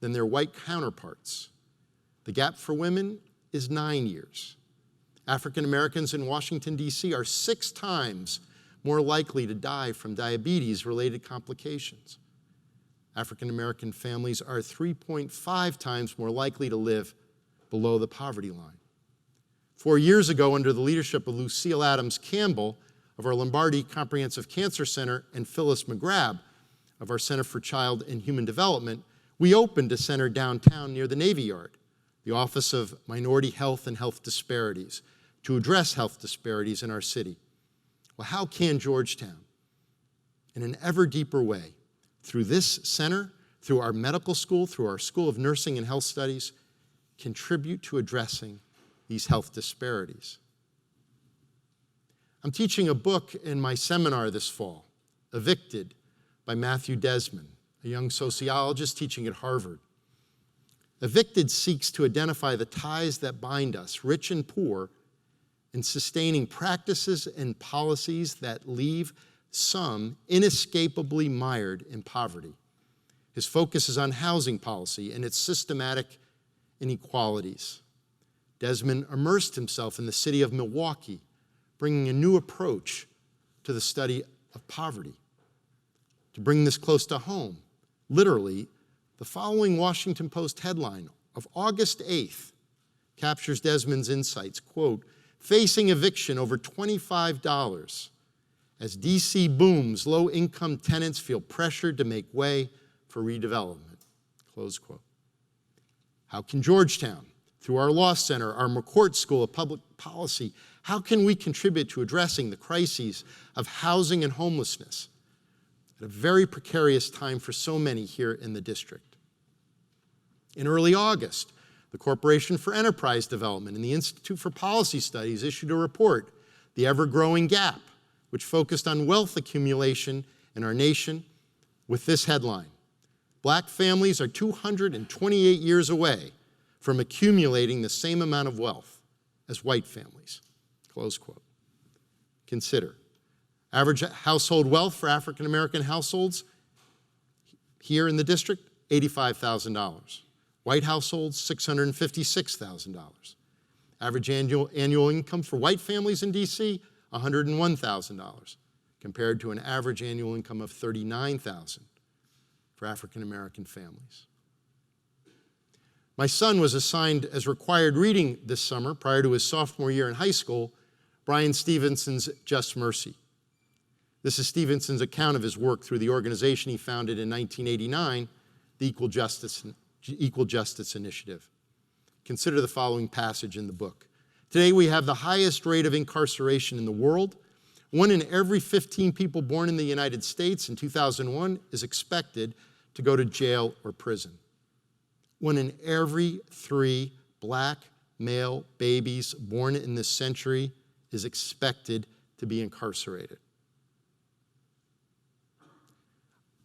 than their white counterparts. The gap for women is 9 years. African Americans in Washington, D.C. are 6 times more likely to die from diabetes-related complications. African American families are 3.5 times more likely to live below the poverty line. 4 years ago, under the leadership of Lucille Adams Campbell of our Lombardi Comprehensive Cancer Center and Phyllis McGrath of our Center for Child and Human Development, we opened a center downtown near the Navy Yard, the Office of Minority Health and Health Disparities, to address health disparities in our city. Well, how can Georgetown, in an ever deeper way, through this center, through our medical school, through our School of Nursing and Health Studies, contribute to addressing these health disparities? I'm teaching a book in my seminar this fall, Evicted, by Matthew Desmond, a young sociologist teaching at Harvard. Evicted seeks to identify the ties that bind us, rich and poor, in sustaining practices and policies that leave some inescapably mired in poverty. His focus is on housing policy and its systematic inequalities. Desmond immersed himself in the city of Milwaukee, bringing a new approach to the study of poverty. To bring this close to home, literally, the following Washington Post headline of August 8th captures Desmond's insights, quote, "Facing eviction over $25. As D.C. booms, low-income tenants feel pressured to make way for redevelopment," close quote. How can Georgetown, through our Law Center, our McCourt School of Public Policy, how can we contribute to addressing the crises of housing and homelessness at a very precarious time for so many here in the district? In early August, the Corporation for Enterprise Development and the Institute for Policy Studies issued a report, The Ever-Growing Gap, which focused on wealth accumulation in our nation with this headline: Black families are 228 years away from accumulating the same amount of wealth as white families, close quote. Consider, average household wealth for African American households here in the district, $85,000. White households, $656,000. Average annual income for white families in D.C., $101,000, compared to an average annual income of $39,000 for African American families. My son was assigned as required reading this summer, prior to his sophomore year in high school, Brian Stevenson's Just Mercy. This is Stevenson's account of his work through the organization he founded in 1989, the Equal Justice Initiative. Consider the following passage in the book. Today we have the highest rate of incarceration in the world. 1 in every 15 people born in the United States in 2001 is expected to go to jail or prison. 1 in every 3 black male babies born in this century is expected to be incarcerated.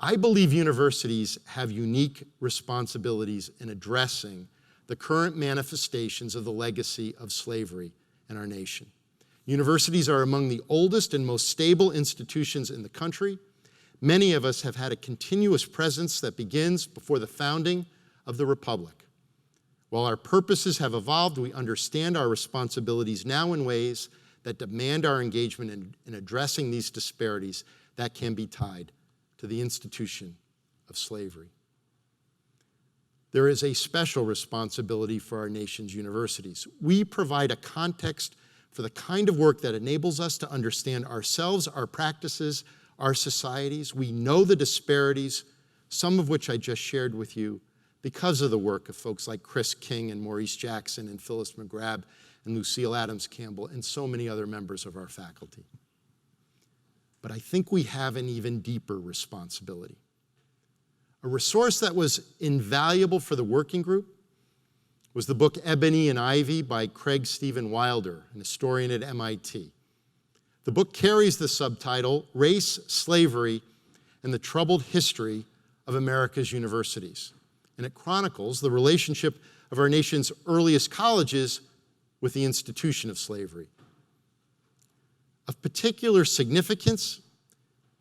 I believe universities have unique responsibilities in addressing the current manifestations of the legacy of slavery in our nation. Universities are among the oldest and most stable institutions in the country. Many of us have had a continuous presence that begins before the founding of the Republic. While our purposes have evolved, we understand our responsibilities now in ways that demand our engagement in addressing these disparities that can be tied to the institution of slavery. There is a special responsibility for our nation's universities. We provide a context for the kind of work that enables us to understand ourselves, our practices, our societies. We know the disparities, some of which I just shared with you, because of the work of folks like Chris King and Maurice Jackson and Phyllis McGrath and Lucille Adams Campbell and so many other members of our faculty. But I think we have an even deeper responsibility. A resource that was invaluable for the working group was the book Ebony and Ivy by Craig Stephen Wilder, an historian at MIT. The book carries the subtitle, Race, Slavery, and the Troubled History of America's Universities. And it chronicles the relationship of our nation's earliest colleges with the institution of slavery. Of particular significance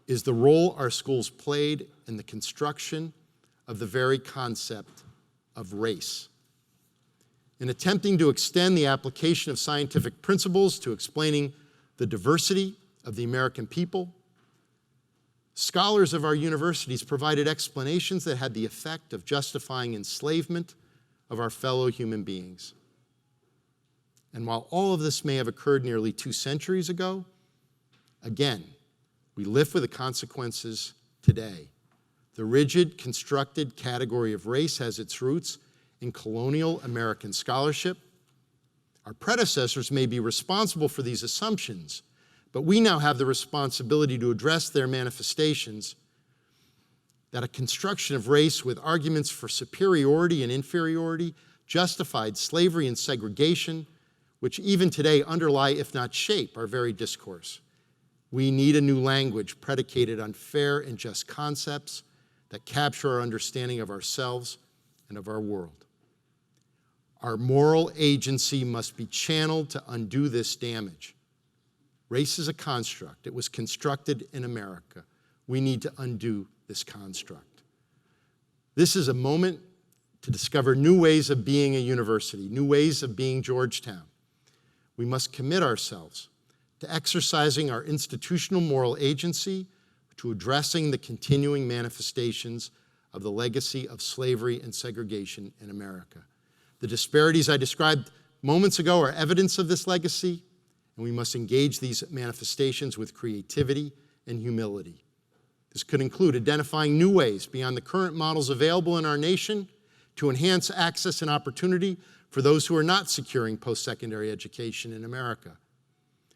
is the role our schools played in the construction of the very concept of race. In attempting to extend the application of scientific principles to explaining the diversity of the American people, scholars of our universities provided explanations that had the effect of justifying enslavement of our fellow human beings. And while all of this may have occurred nearly 2 centuries ago, again, we live with the consequences today. The rigid, constructed category of race has its roots in colonial American scholarship. Our predecessors may be responsible for these assumptions, but we now have the responsibility to address their manifestations, that a construction of race with arguments for superiority and inferiority justified slavery and segregation, which even today underlie, if not shape, our very discourse. We need a new language predicated on fair and just concepts that capture our understanding of ourselves and of our world. Our moral agency must be channeled to undo this damage. Race is a construct. It was constructed in America. We need to undo this construct. This is a moment to discover new ways of being a university, new ways of being Georgetown. We must commit ourselves to exercising our institutional moral agency, to addressing the continuing manifestations of the legacy of slavery and segregation in America. The disparities I described moments ago are evidence of this legacy, and we must engage these manifestations with creativity and humility. This could include identifying new ways beyond the current models available in our nation to enhance access and opportunity for those who are not securing post-secondary education in America.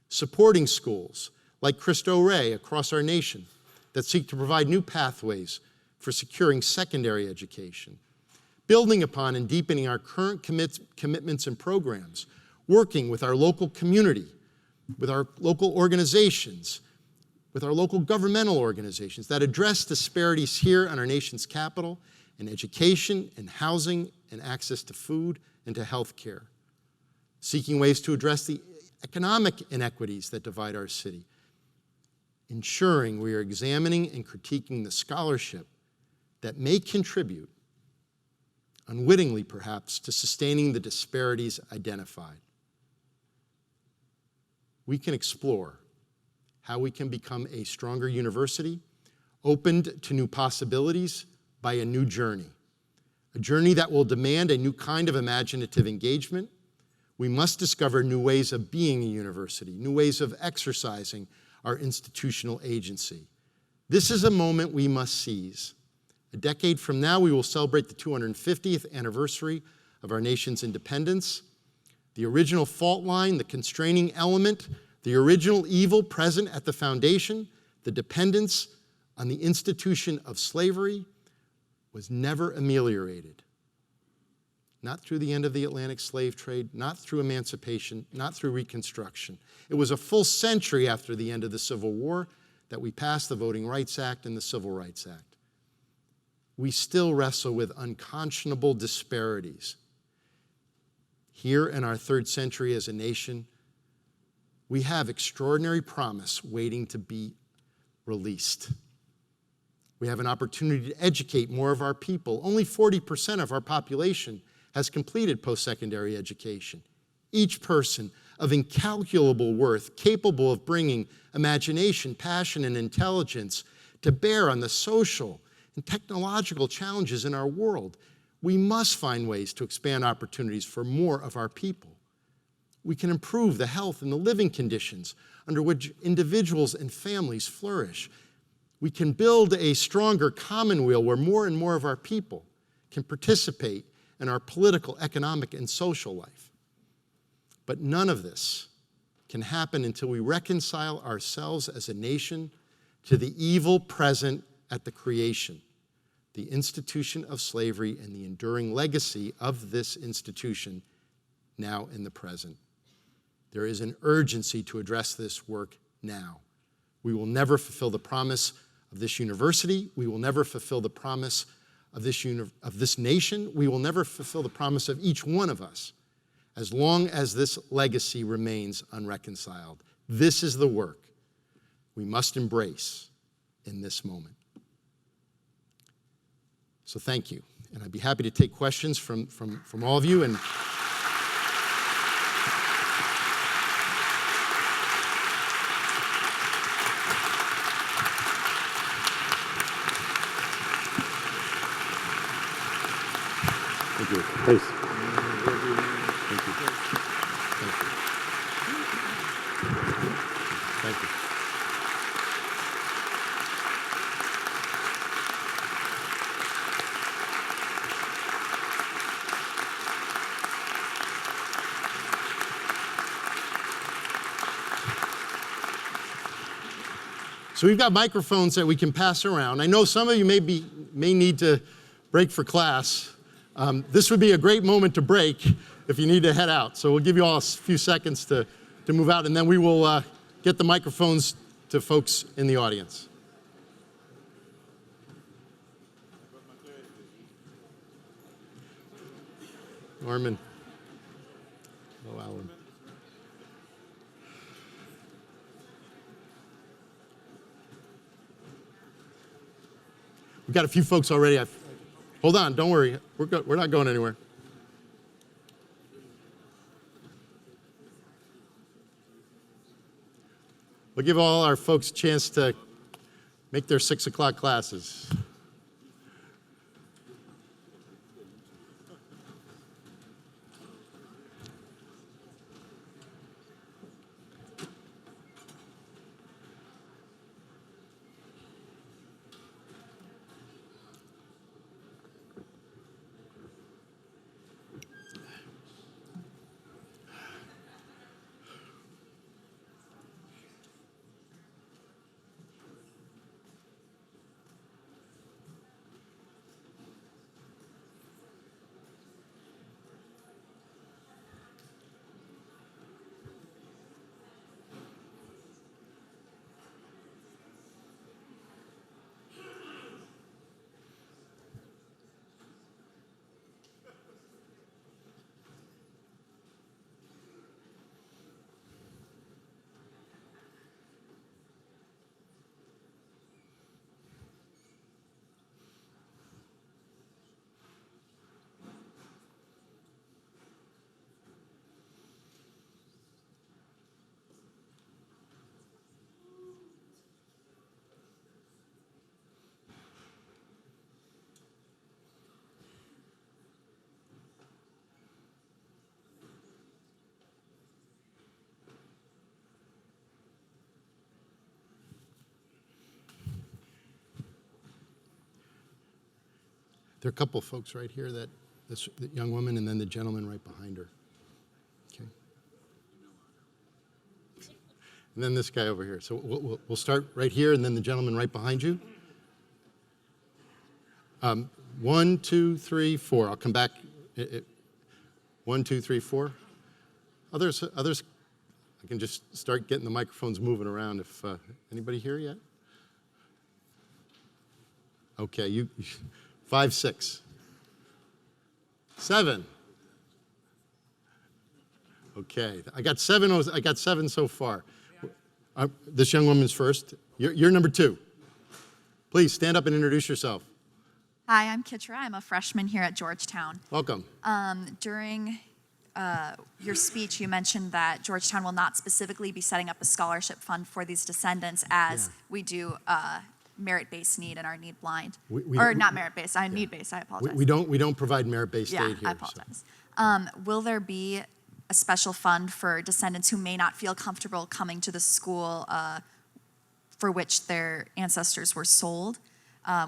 Supporting schools like Cristo Rey across our nation that seek to provide new pathways for securing secondary education. Building upon and deepening our current commitments and programs, working with our local community, with our local organizations, with our local governmental organizations that address disparities here in our nation's capital in education, in housing, and access to food and to health care. Seeking ways to address the economic inequities that divide our city. Ensuring we are examining and critiquing the scholarship that may contribute, unwittingly perhaps, to sustaining the disparities identified. We can explore how we can become a stronger university, opened to new possibilities by a new journey, a journey that will demand a new kind of imaginative engagement. We must discover new ways of being a university, new ways of exercising our institutional agency. This is a moment we must seize. A decade from now, we will celebrate the 250th anniversary of our nation's independence. The original fault line, the constraining element, the original evil present at the foundation, the dependence on the institution of slavery, was never ameliorated. Not through the end of the Atlantic slave trade, not through emancipation, not through Reconstruction. It was a full century after the end of the Civil War that we passed the Voting Rights Act and the Civil Rights Act. we still wrestle with unconscionable disparities. Here in our third century as a nation, we have extraordinary promise waiting to be released. We have an opportunity to educate more of our people. Only 40% of our population has completed post-secondary education. Each person of incalculable worth, capable of bringing imagination, passion, and intelligence to bear on the social and technological challenges in our world. We must find ways to expand opportunities for more of our people. We can improve the health and the living conditions under which individuals and families flourish. We can build a stronger commonweal where more and more of our people can participate in our political, economic, and social life. But none of this can happen until we reconcile ourselves as a nation to the evil present at the creation, the institution of slavery and the enduring legacy of this institution now in the present. There is an urgency to address this work now. We will never fulfill the promise of this university. We will never fulfill the promise of this nation. We will never fulfill the promise of each one of us as long as this legacy remains unreconciled. This is the work we must embrace in this moment. So thank you. And I'd be happy to take questions from all of you. And thank you. Please. Thank you. Thank you. Thank you. So we've got microphones that we can pass around. I know some of you may need to break for class. This would be a great moment to break if you need to head out. So we'll give you all a few seconds to move out, and then we will get the microphones to folks in the audience. Norman. Oh, Alan. We've got a few folks already. Hold on, don't worry. We're not going anywhere. We'll give all our folks a chance to make their 6 o'clock classes. There are a couple of folks right here, the young woman and then the gentleman right behind her. Okay. And then this guy over here. So we'll start right here and then the gentleman right behind you. 1, 2, 3, 4. I'll come back. 1, 2, 3, 4. Others, I can just start getting the microphones moving around. If anybody here yet? Okay, 5, 6. 7. Okay, I got 7 so far. This young woman's first. You're number 2. Please stand up and introduce yourself. Hi, I'm Kitra. I'm a freshman here at Georgetown. Welcome. During your speech, you mentioned that Georgetown will not specifically be setting up a scholarship fund for these descendants as we do merit-based need and our need blind. Not merit-based, need-based, I apologize. We don't provide merit-based aid here. I apologize. Will there be a special fund for descendants who may not feel comfortable coming to the school for which their ancestors were sold?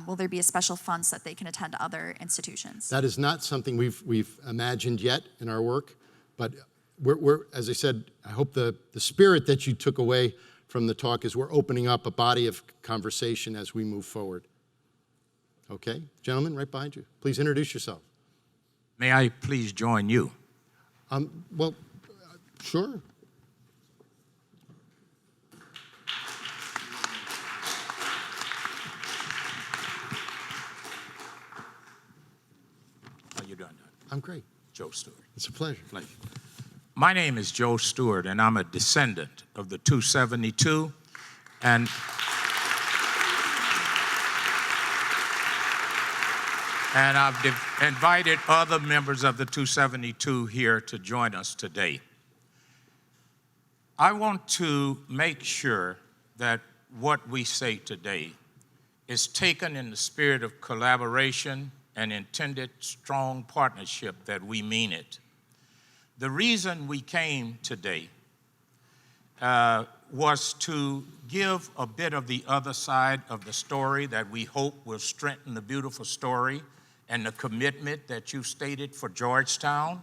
Will there be a special fund so that they can attend other institutions? That is not something we've imagined yet in our work, but we're as I said, I hope the spirit that you took away from the talk is we're opening up a body of conversation as we move forward. Okay, gentlemen, right behind you. Please introduce yourself. May I please join you? Well, sure. How you doing? I'm great. Joe Stewart. It's a pleasure. Pleasure. My name is Joe Stewart, and I'm a descendant of the 272, and I've invited other members of the 272 here to join us today. I want to make sure that what we say today is taken in the spirit of collaboration and intended strong partnership that we mean it. The reason we came today was to give a bit of the other side of the story that we hope will strengthen the beautiful story and the commitment that you stated for Georgetown.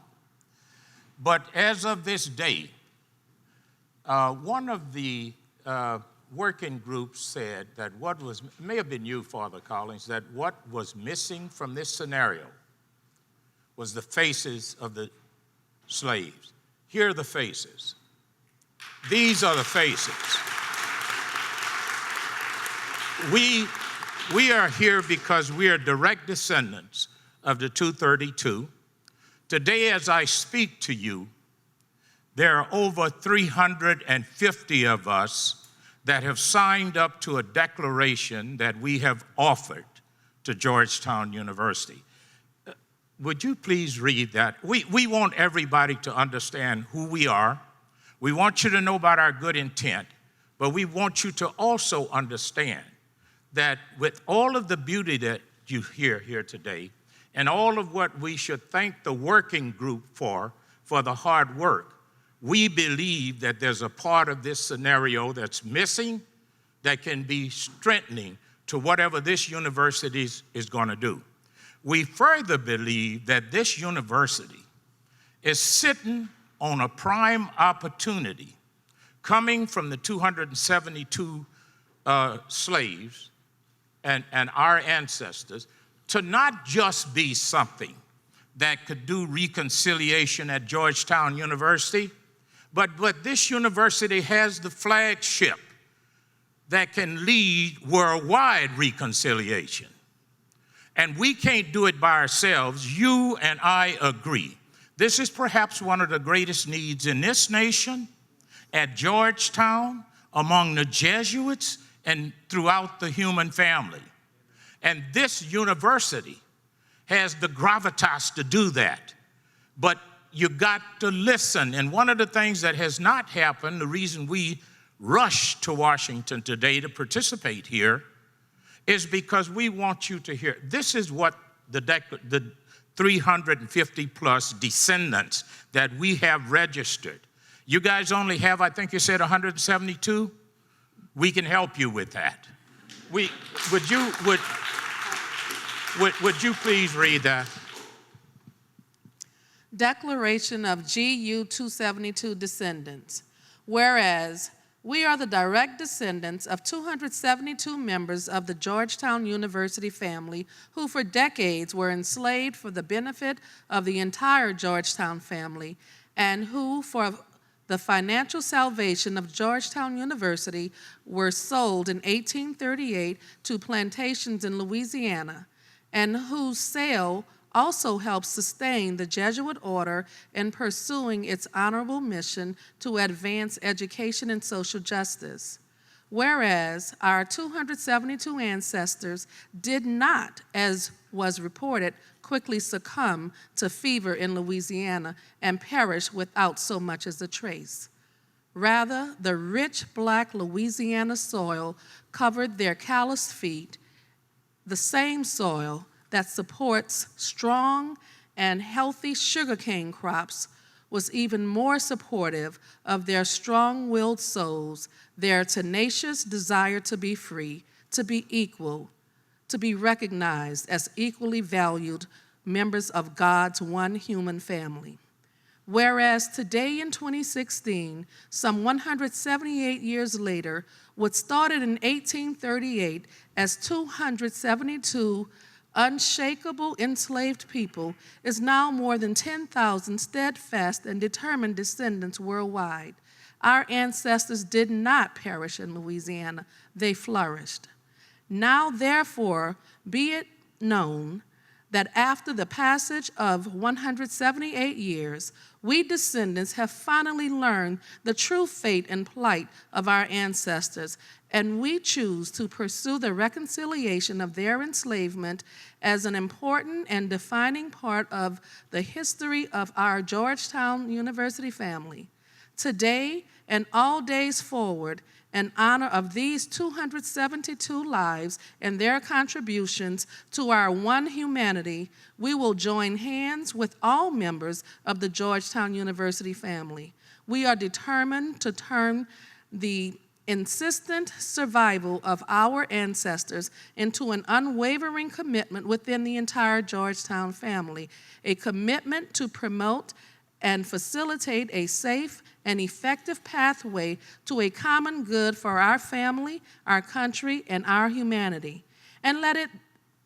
But as of this day, one of the working groups said that may have been you, Father Collins, that what was missing from this scenario was the faces of the slaves. Here are the faces. These are the faces. We are here because we are direct descendants of the 232. Today, as I speak to you, there are over 350 of us that have signed up to a declaration that we have offered to Georgetown University. Would you please read that? We want everybody to understand who we are. We want you to know about our good intent, but we want you to also understand that with all of the beauty that you hear here today, and all of what we should thank the working group for the hard work, we believe that there's a part of this scenario that's missing that can be strengthening to whatever this university is going to do. We further believe that this university is sitting on a prime opportunity coming from the 272 slaves and our ancestors to not just be something that could do reconciliation at Georgetown University, but this university has the flagship that can lead worldwide reconciliation. And we can't do it by ourselves. You and I agree. This is perhaps one of the greatest needs in this nation, at Georgetown, among the Jesuits, and throughout the human family. And this university has the gravitas to do that. But you got to listen. And one of the things that has not happened, the reason we rushed to Washington today to participate here, is because we want you to hear. This is what the 350 plus descendants that we have registered. You guys only have, I think you said 172? We can help you with that. Would you please read that? Declaration of GU 272 descendants. Whereas we are the direct descendants of 272 members of the Georgetown University family who for decades were enslaved for the benefit of the entire Georgetown family, and who for the financial salvation of Georgetown University were sold in 1838 to plantations in Louisiana, and whose sale also helped sustain the Jesuit order in pursuing its honorable mission to advance education and social justice. Whereas our 272 ancestors did not, as was reported, quickly succumb to fever in Louisiana and perish without so much as a trace. Rather, the rich black Louisiana soil covered their calloused feet, the same soil that supports strong and healthy sugarcane crops was even more supportive of their strong-willed souls, their tenacious desire to be free, to be equal, to be recognized as equally valued members of God's one human family. Whereas today in 2016, some 178 years later, what started in 1838 as 272 unshakable enslaved people is now more than 10,000 steadfast and determined descendants worldwide. Our ancestors did not perish in Louisiana, they flourished. Now, therefore, be it known that after the passage of 178 years, we descendants have finally learned the true fate and plight of our ancestors, and we choose to pursue the reconciliation of their enslavement as an important and defining part of the history of our Georgetown University family. Today and all days forward, in honor of these 272 lives and their contributions to our one humanity, we will join hands with all members of the Georgetown University family. We are determined to turn the insistent survival of our ancestors into an unwavering commitment within the entire Georgetown family, a commitment to promote and facilitate a safe and effective pathway to a common good for our family, our country, and our humanity. And let it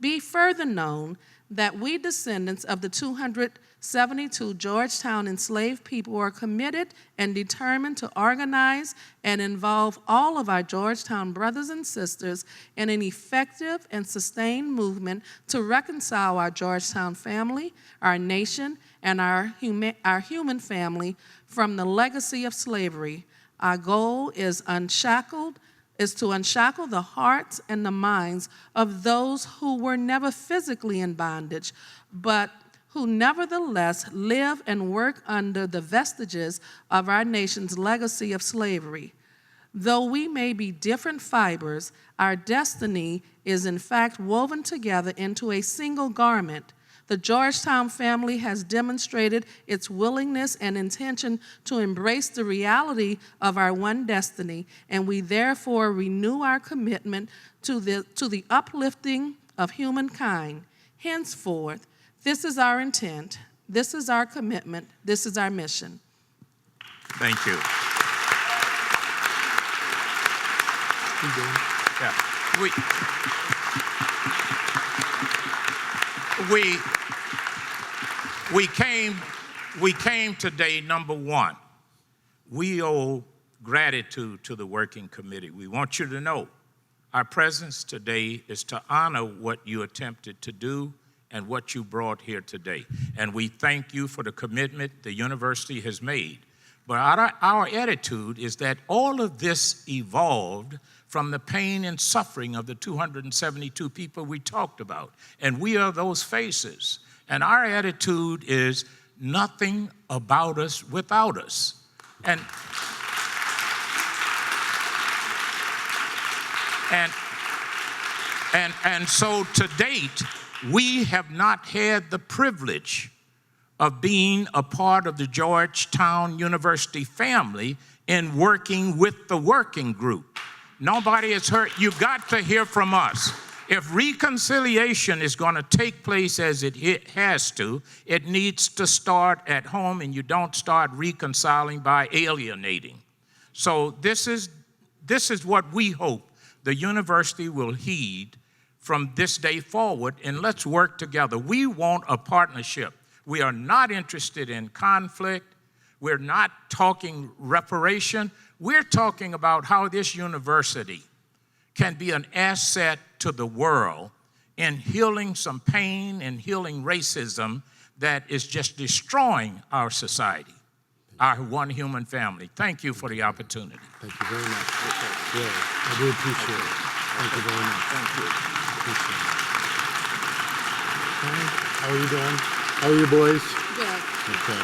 be further known that we descendants of the 272 Georgetown enslaved people are committed and determined to organize and involve all of our Georgetown brothers and sisters in an effective and sustained movement to reconcile our Georgetown family, our nation, and our human family from the legacy of slavery. Our goal is to unshackle the hearts and the minds of those who were never physically in bondage, but who nevertheless live and work under the vestiges of our nation's legacy of slavery. Though we may be different fibers, our destiny is in fact woven together into a single garment. The Georgetown family has demonstrated its willingness and intention to embrace the reality of our one destiny, and we therefore renew our commitment to the uplifting of humankind. Henceforth, this is our intent, this is our commitment, this is our mission. Thank you. We came today, number one, we owe gratitude to the working committee. We want you to know our presence today is to honor what you attempted to do and what you brought here today. And we thank you for the commitment the university has made. But our attitude is that all of this evolved from the pain and suffering of the 272 people we talked about. And we are those faces. And our attitude is nothing about us without us. And so to date, we have not had the privilege of being a part of the Georgetown University family in working with the working group. Nobody has heard. You've got to hear from us. If reconciliation is going to take place as it has to, it needs to start at home, and you don't start reconciling by alienating. So this is what we hope the university will heed from this day forward, and let's work together. We want a partnership. We are not interested in conflict. We're not talking reparation. We're talking about how this university can be an asset to the world in healing some pain and healing racism that is just destroying our society, our one human family. Thank you for the opportunity. Thank you very much. Really, I do appreciate it. Thank you very much. Thank you. Appreciate it. Hi, how are you doing? How are you boys? Good. Okay.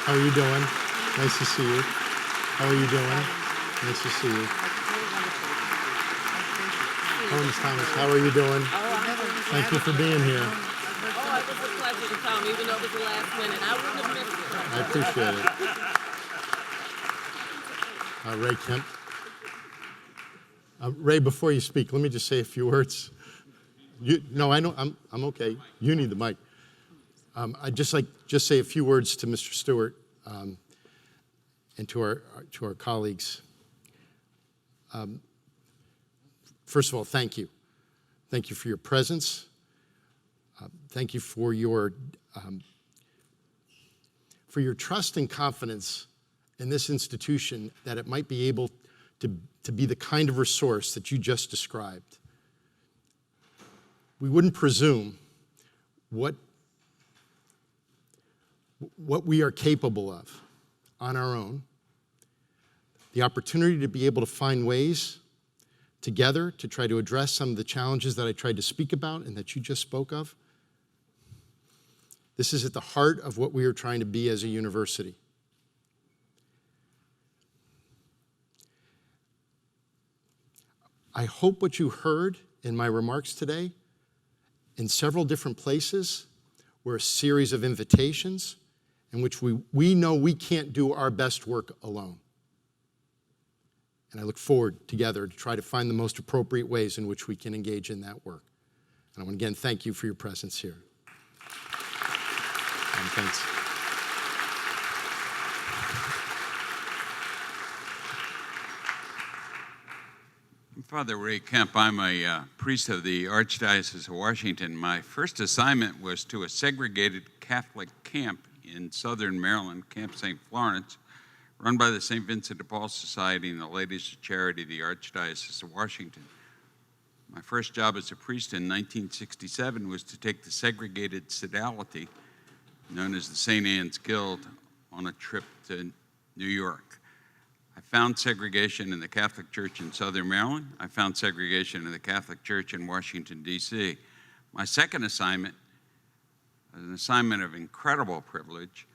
How are you doing? Nice to see you. How are you doing? Nice to see you. Hello, Ms. Thomas. How are you doing? Thank you for being here. Oh, it was a pleasure to come, even though it was the last minute. I wouldn't have missed it. I appreciate it. Ray Kemp. Ray, before you speak, let me just say a few words. No, I know, I'm okay. You need the mic. I'd just say a few words to Mr. Stewart and to our colleagues. First of all, thank you. Thank you for your presence. Thank you for your trust and confidence in this institution that it might be able to be the kind of resource that you just described. We wouldn't presume what we are capable of on our own. The opportunity to be able to find ways together to try to address some of the challenges that I tried to speak about and that you just spoke of. This is at the heart of what we are trying to be as a university. I hope what you heard in my remarks today in several different places were a series of invitations in which we know we can't do our best work alone. And I look forward together to try to find the most appropriate ways in which we can engage in that work. And I want to again thank you for your presence here. And thanks. Father Ray Kemp. I'm a priest of the Archdiocese of Washington. My first assignment was to a segregated Catholic camp in southern Maryland, Camp St. Florence, run by the St. Vincent de Paul Society and the Ladies of Charity of the Archdiocese of Washington. My first job as a priest in 1967 was to take the segregated sodality, known as the St. Anne's Guild, on a trip to New York. I found segregation in the Catholic Church in Southern Maryland. I found segregation in the Catholic Church in Washington, D.C. My second assignment, an assignment of incredible privilege,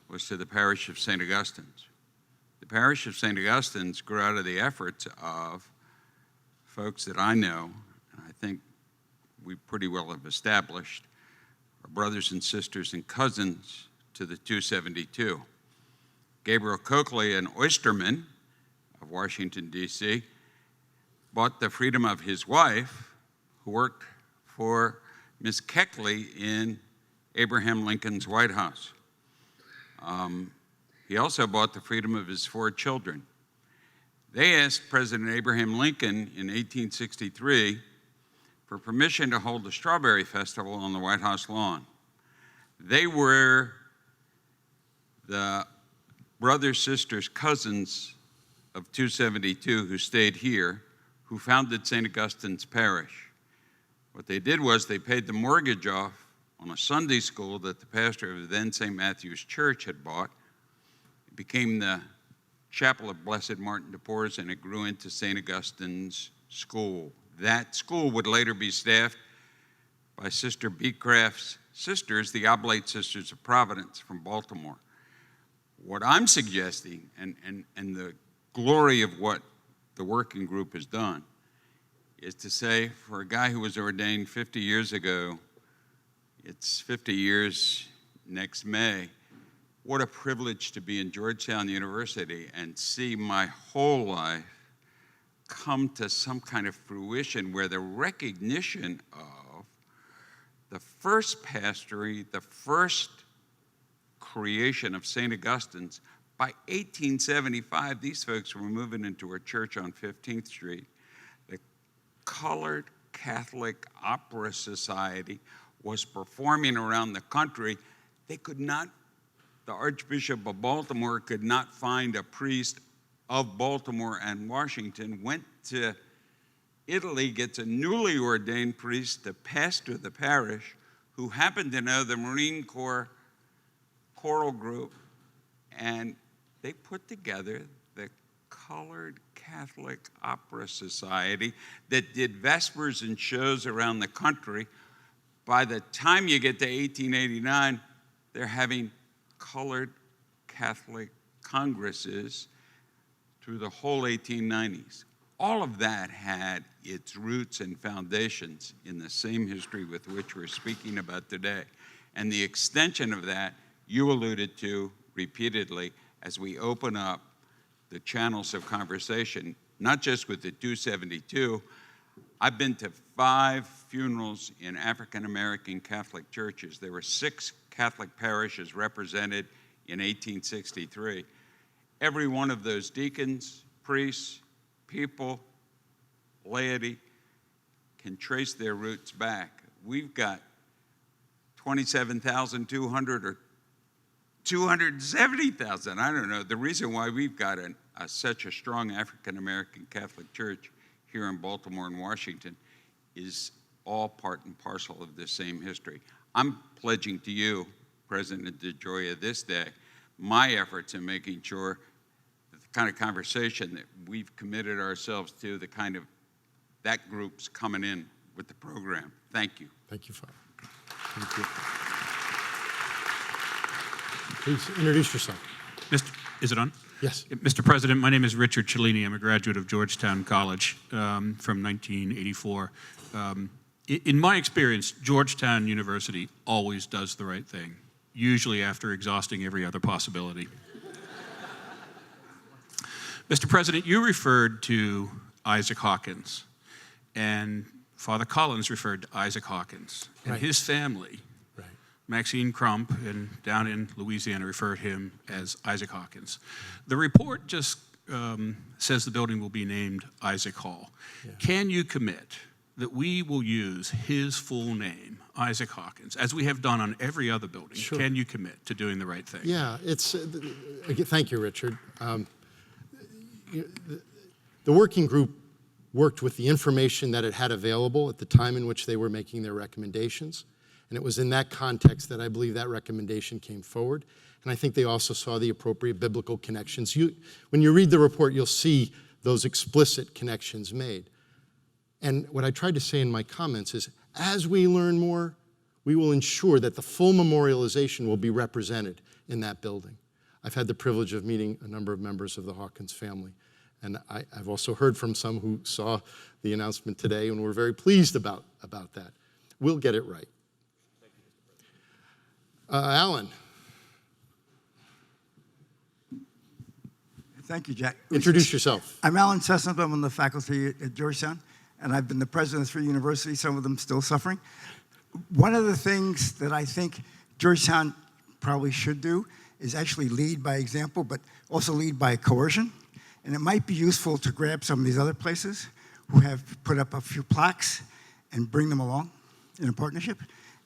was to the parish of St. Augustine's. The parish of St. Augustine's grew out of the efforts of folks that I know, and I think we pretty well have established, our brothers and sisters and cousins to the 272. Gabriel Coakley, an oysterman of Washington, D.C., bought the freedom of his wife, who worked for Miss Keckley in Abraham Lincoln's White House. He also bought the freedom of his 4 children. They asked President Abraham Lincoln in 1863 for permission to hold a strawberry festival on the White House lawn. They were the brothers, sisters, cousins of 272 who stayed here, who founded St. Augustine's Parish. What they did was they paid the mortgage off on a Sunday school that the pastor of the then St. Matthew's Church had bought. It became the Chapel of Blessed Martin de Porres, and it grew into St. Augustine's School. That school would later be staffed by Sister Beecraft's sisters, the Oblate Sisters of Providence from Baltimore. What I'm suggesting, and the glory of what the working group has done, is to say, for a guy who was ordained 50 years ago, it's 50 years next May, what a privilege to be in Georgetown University and see my whole life come to some kind of fruition where the recognition of the first pastory, the first creation of St. Augustine's, by 1875, these folks were moving into a church on 15th Street. The Colored Catholic Opera Society was performing around the country. They could not, the Archbishop of Baltimore could not find a priest of Baltimore and Washington, went to Italy gets a newly ordained priest to pastor the parish who happened to know the Marine Corps choral group, and they put together the Colored Catholic Opera Society that did vespers and shows around the country. By the time you get to 1889, they're having colored Catholic congresses through the whole 1890s. All of that had its roots and foundations in the same history with which we're speaking about today. And the extension of that, you alluded to repeatedly as we open up the channels of conversation, not just with the 272. I've been to 5 funerals in African-American Catholic churches. There were 6 Catholic parishes represented in 1863. Every one of those deacons, priests, people, laity can trace their roots back. We've got 27,200 or 270,000, I don't know. The reason why we've got such a strong African-American Catholic church here in Baltimore and Washington is all part and parcel of the same history. I'm pledging to you, President DeGioia, this day, my efforts in making sure that the kind of conversation that we've committed ourselves to, that group's coming in with the program. Thank you. Thank you, Father. Thank you. Please introduce yourself. Is it on? Yes. Mr. President, my name is Richard Cellini. I'm a graduate of Georgetown College from 1984. In my experience, Georgetown University always does the right thing, usually after exhausting every other possibility. Mr. President, you referred to Isaac Hawkins, and Father Collins referred to Isaac Hawkins. And Right. his family, Maxine Crump, and down in Louisiana, referred him as Isaac Hawkins. The report just says the building will be named Isaac Hall. Can you commit that we will use his full name, Isaac Hawkins, as we have done on every other building? Sure. Can you commit to doing the right thing? Yeah, thank you, Richard. The working group worked with the information that it had available at the time in which they were making their recommendations. And it was in that context that I believe that recommendation came forward. And I think they also saw the appropriate biblical connections. When you read the report, you'll see those explicit connections made. And what I tried to say in my comments is, as we learn more, we will ensure that the full memorialization will be represented in that building. I've had the privilege of meeting a number of members of the Hawkins family. And I've also heard from some who saw the announcement today and were very pleased about that. We'll get it right. Alan. Thank you, Jack. Introduce yourself. I'm Alan Chestnut. I'm on the faculty at Georgetown, and I've been the president of 3 universities, some of them still suffering. One of the things that I think Georgetown probably should do is actually lead by example, but also lead by coercion. And it might be useful to grab some of these other places who have put up a few plaques and bring them along in a partnership,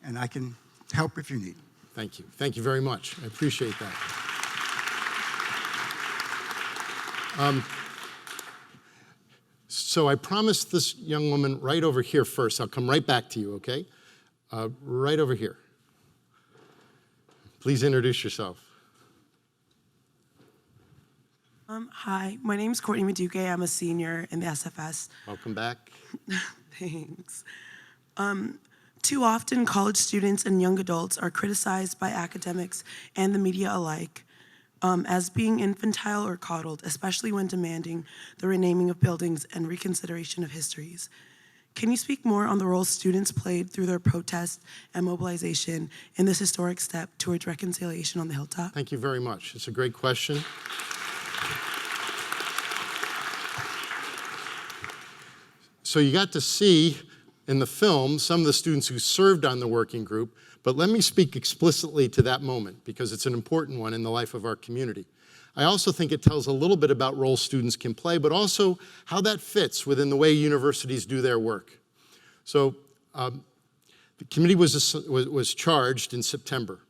and I can help if you need. Thank you. Thank you very much. I appreciate that. So I promised this young woman right over here first. I'll come right back to you, okay? Right over here. Please introduce yourself. Hi, my name is Courtney Maduke. I'm a senior in the SFS. Welcome back. Thanks. Too often, college students and young adults are criticized by academics and the media alike as being infantile or coddled, especially when demanding the renaming of buildings and reconsideration of histories. Can you speak more on the role students played through their protest and mobilization in this historic step towards reconciliation on the Hilltop? Thank you very much. It's a great question. So you got to see in the film some of the students who served on the working group, but let me speak explicitly to that moment because it's an important one in the life of our community. I also think it tells a little bit about roles students can play, but also how that fits within the way universities do their work. So the committee was charged in September.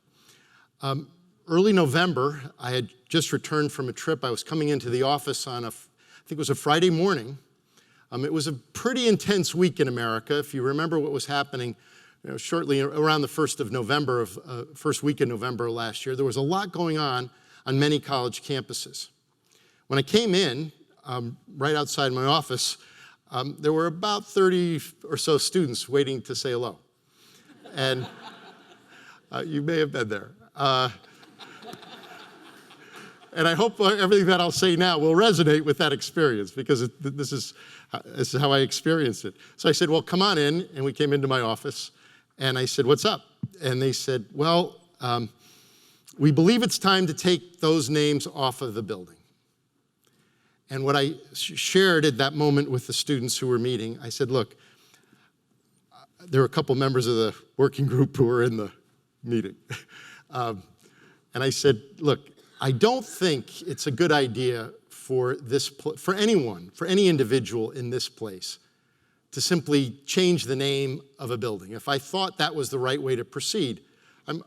Early November, I had just returned from a trip. I was coming into the office on I think it was a Friday morning. It was a pretty intense week in America. If you remember what was happening shortly around the first week of November last year, there was a lot going on many college campuses. When I came in, right outside my office, there were about 30 or so students waiting to say hello. And you may have been there. And I hope everything that I'll say now will resonate with that experience, because this is how I experienced it. So I said, well, come on in. And we came into my office. And I said, what's up? And they said, well, we believe it's time to take those names off of the building. And what I shared at that moment with the students who were meeting, I said, look, there were a couple members of the working group who were in the meeting. And I said, look, I don't think it's a good idea for any individual in this place to simply change the name of a building. If I thought that was the right way to proceed,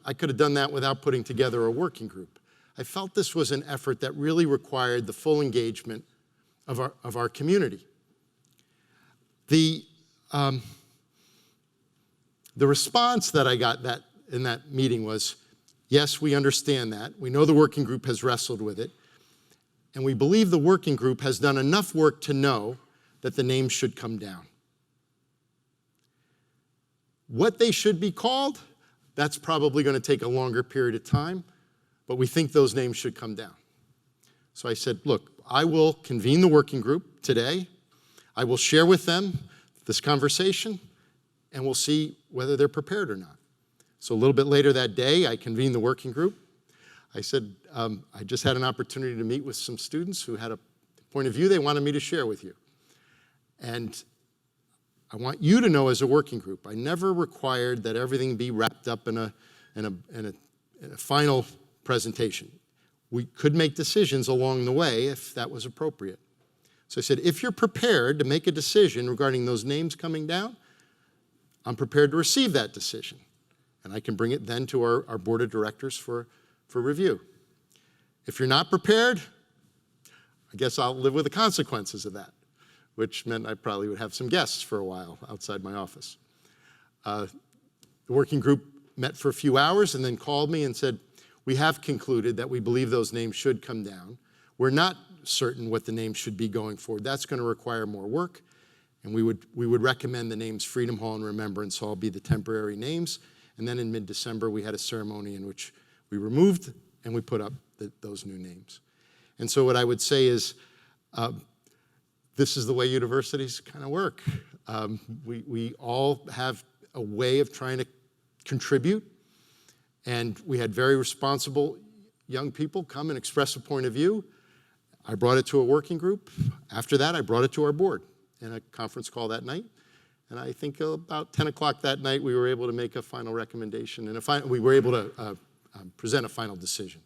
I could have done that without putting together a working group. I felt this was an effort that really required the full engagement of our community. The response that I got in that meeting was, yes, we understand that. We know the working group has wrestled with it. And we believe the working group has done enough work to know that the names should come down. What they should be called, that's probably going to take a longer period of time, but we think those names should come down. So I said, look, I will convene the working group today. I will share with them this conversation, and we'll see whether they're prepared or not. So a little bit later that day, I convened the working group. I said, I just had an opportunity to meet with some students who had a point of view they wanted me to share with you. And I want you to know, as a working group, I never required that everything be wrapped up in a final presentation. We could make decisions along the way if that was appropriate. So I said, if you're prepared to make a decision regarding those names coming down, I'm prepared to receive that decision. And I can bring it then to our board of directors for review. If you're not prepared, I guess I'll live with the consequences of that, which meant I probably would have some guests for a while outside my office. The working group met for a few hours and then called me and said, we have concluded that we believe those names should come down. We're not certain what the names should be going forward. That's going to require more work. And we would recommend the names Freedom Hall and Remembrance Hall be the temporary names. And then in mid-December, we had a ceremony in which we removed and we put up those new names. And so what I would say is, this is the way universities kind of work. We all have a way of trying to contribute. And we had very responsible young people come and express a point of view. I brought it to a working group. After that, I brought it to our board in a conference call that night. And I think about 10 o'clock that night, we were able to make a final recommendation, and we were able to present a final decision.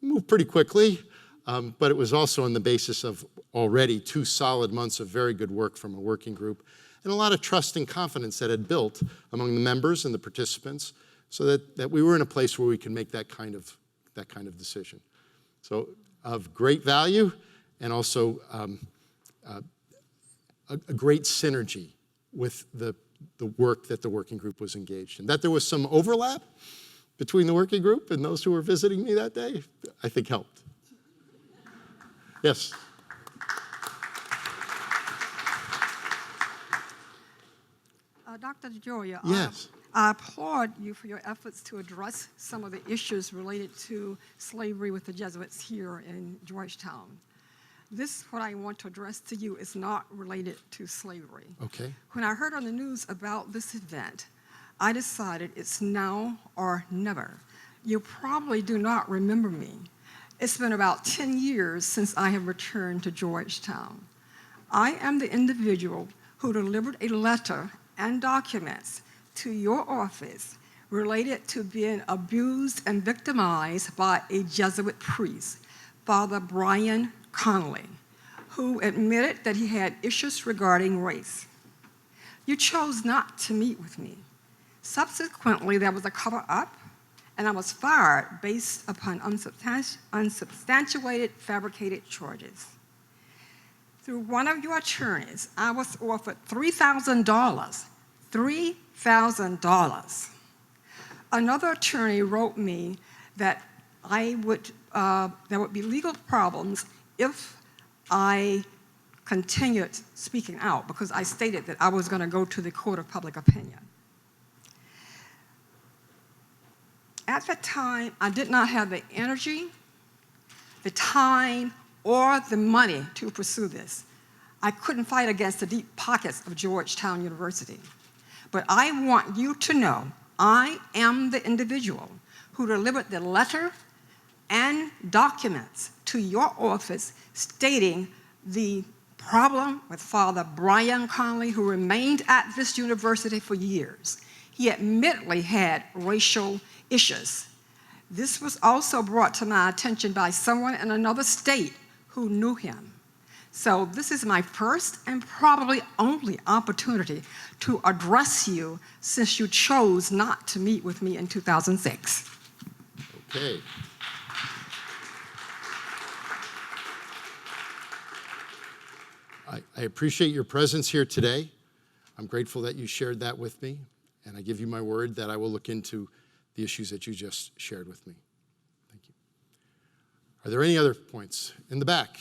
Moved pretty quickly, but it was also on the basis of already 2 solid months of very good work from a working group, and a lot of trust and confidence that had built among the members and the participants, so that we were in a place where we could make that kind of decision. So of great value, and also a great synergy with the work that the working group was engaged in. That there was some overlap between the working group and those who were visiting me that day, I think helped. Yes? Dr. DeGioia, yes. I applaud you for your efforts to address some of the issues related to slavery with the Jesuits here in Georgetown. This, what I want to address to you, is not related to slavery. Okay. When I heard on the news about this event, I decided it's now or never. You probably do not remember me. It's been about 10 years since I have returned to Georgetown. I am the individual who delivered a letter and documents to your office related to being abused and victimized by a Jesuit priest, Father Brian Conley, who admitted that he had issues regarding race. You chose not to meet with me. Subsequently, there was a cover-up, and I was fired based upon unsubstantiated, fabricated charges. through one of your attorneys, I was offered $3,000. $3,000. Another attorney wrote me that there would be legal problems if I continued speaking out, because I stated that I was going to go to the court of public opinion. At the time, I did not have the energy, the time, or the money to pursue this. I couldn't fight against the deep pockets of Georgetown University. But I want you to know I am the individual who delivered the letter and documents to your office stating the problem with Father Brian Conley, who remained at this university for years. He admittedly had racial issues. This was also brought to my attention by someone in another state who knew him. So this is my first and probably only opportunity to address you since you chose not to meet with me in 2006. Okay. I appreciate your presence here today. I'm grateful that you shared that with me, and I give you my word that I will look into the issues that you just shared with me. Thank you. Are there any other points? In the back.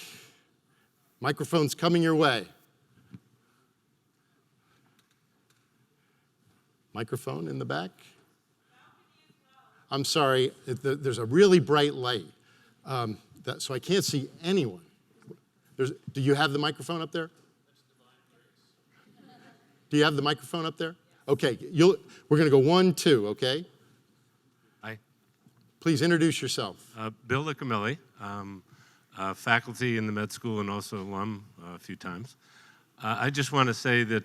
Microphone's coming your way. Microphone in the back? I'm sorry, there's a really bright light, so I can't see anyone. Do you have the microphone up there? Do you have the microphone up there? Okay, we're going to go 1, 2, okay? Hi. Please introduce yourself. Bill Licamilli, faculty in the med school and also alum a few times. I just want to say that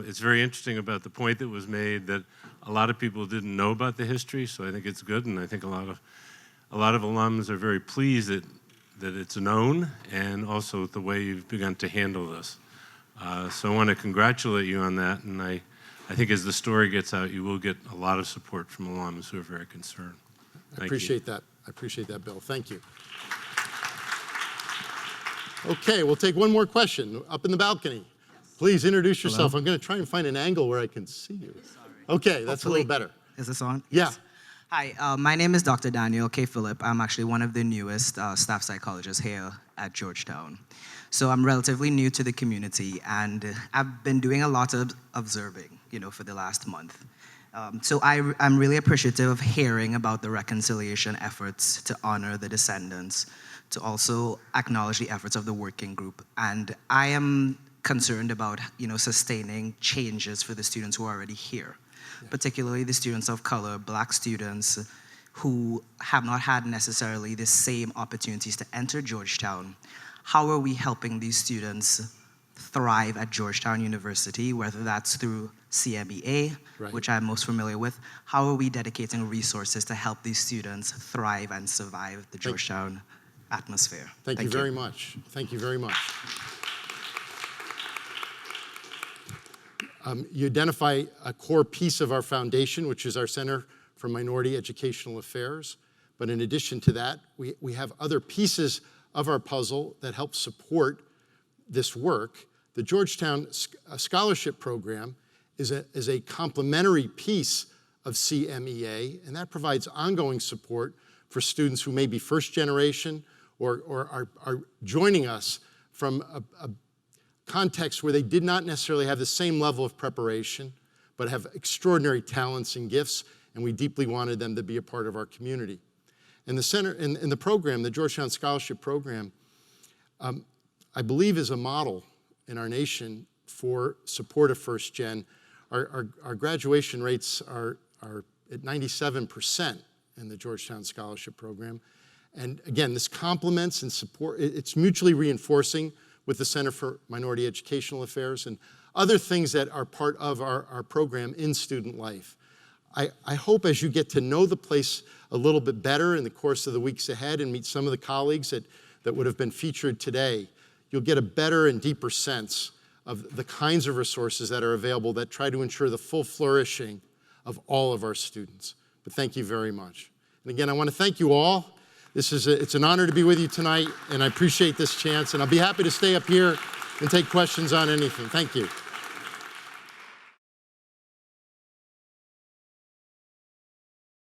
it's very interesting about the point that was made that a lot of people didn't know about the history, so I think it's good, and I think a lot of alums are very pleased that it's known, and also the way you've begun to handle this. So I want to congratulate you on that, and I think as the story gets out, you will get a lot of support from alums who are very concerned. I appreciate that. I appreciate that, Bill. Thank you. Okay, we'll take one more question up in the balcony. Please introduce yourself. Hello? I'm going to try and find an angle where I can see you. Okay, that's a little better. Is this on? Yeah. Hi, my name is Dr. Daniel K. Phillip. I'm actually one of the newest staff psychologists here at Georgetown. So I'm relatively new to the community, and I've been doing a lot of observing, for the last month. So I'm really appreciative of hearing about the reconciliation efforts to honor the descendants, to also acknowledge the efforts of the working group. And I am concerned about, sustaining changes for the students who are already here. Particularly the students of color, Black students who have not had necessarily the same opportunities to enter Georgetown. How are we helping these students thrive at Georgetown University, whether that's through CMEA, Right. which I'm most familiar with? How are we dedicating resources to help these students thrive and survive the Georgetown atmosphere? Thank you very much. Thank you very much. You identify a core piece of our foundation, which is our Center for Minority Educational Affairs. But in addition to that, we have other pieces of our puzzle that help support this work. The Georgetown Scholarship Program is a complementary piece of CMEA, and that provides ongoing support for students who may be first generation or are joining us from a context where they did not necessarily have the same level of preparation, but have extraordinary talents and gifts, and we deeply wanted them to be a part of our community. And the center, in the program, the Georgetown Scholarship Program, I believe is a model in our nation for support of first gen. Our graduation rates are at 97% in the Georgetown Scholarship Program. And again, this complements and support, it's mutually reinforcing with the Center for Minority Educational Affairs and other things that are part of our program in student life. I hope as you get to know the place a little bit better in the course of the weeks ahead and meet some of the colleagues that would have been featured today, you'll get a better and deeper sense of the kinds of resources that are available that try to ensure the full flourishing of all of our students. But thank you very much. And again, I want to thank you all. It's an honor to be with you tonight, and I appreciate this chance. And I'll be happy to stay up here and take questions on anything. Thank you.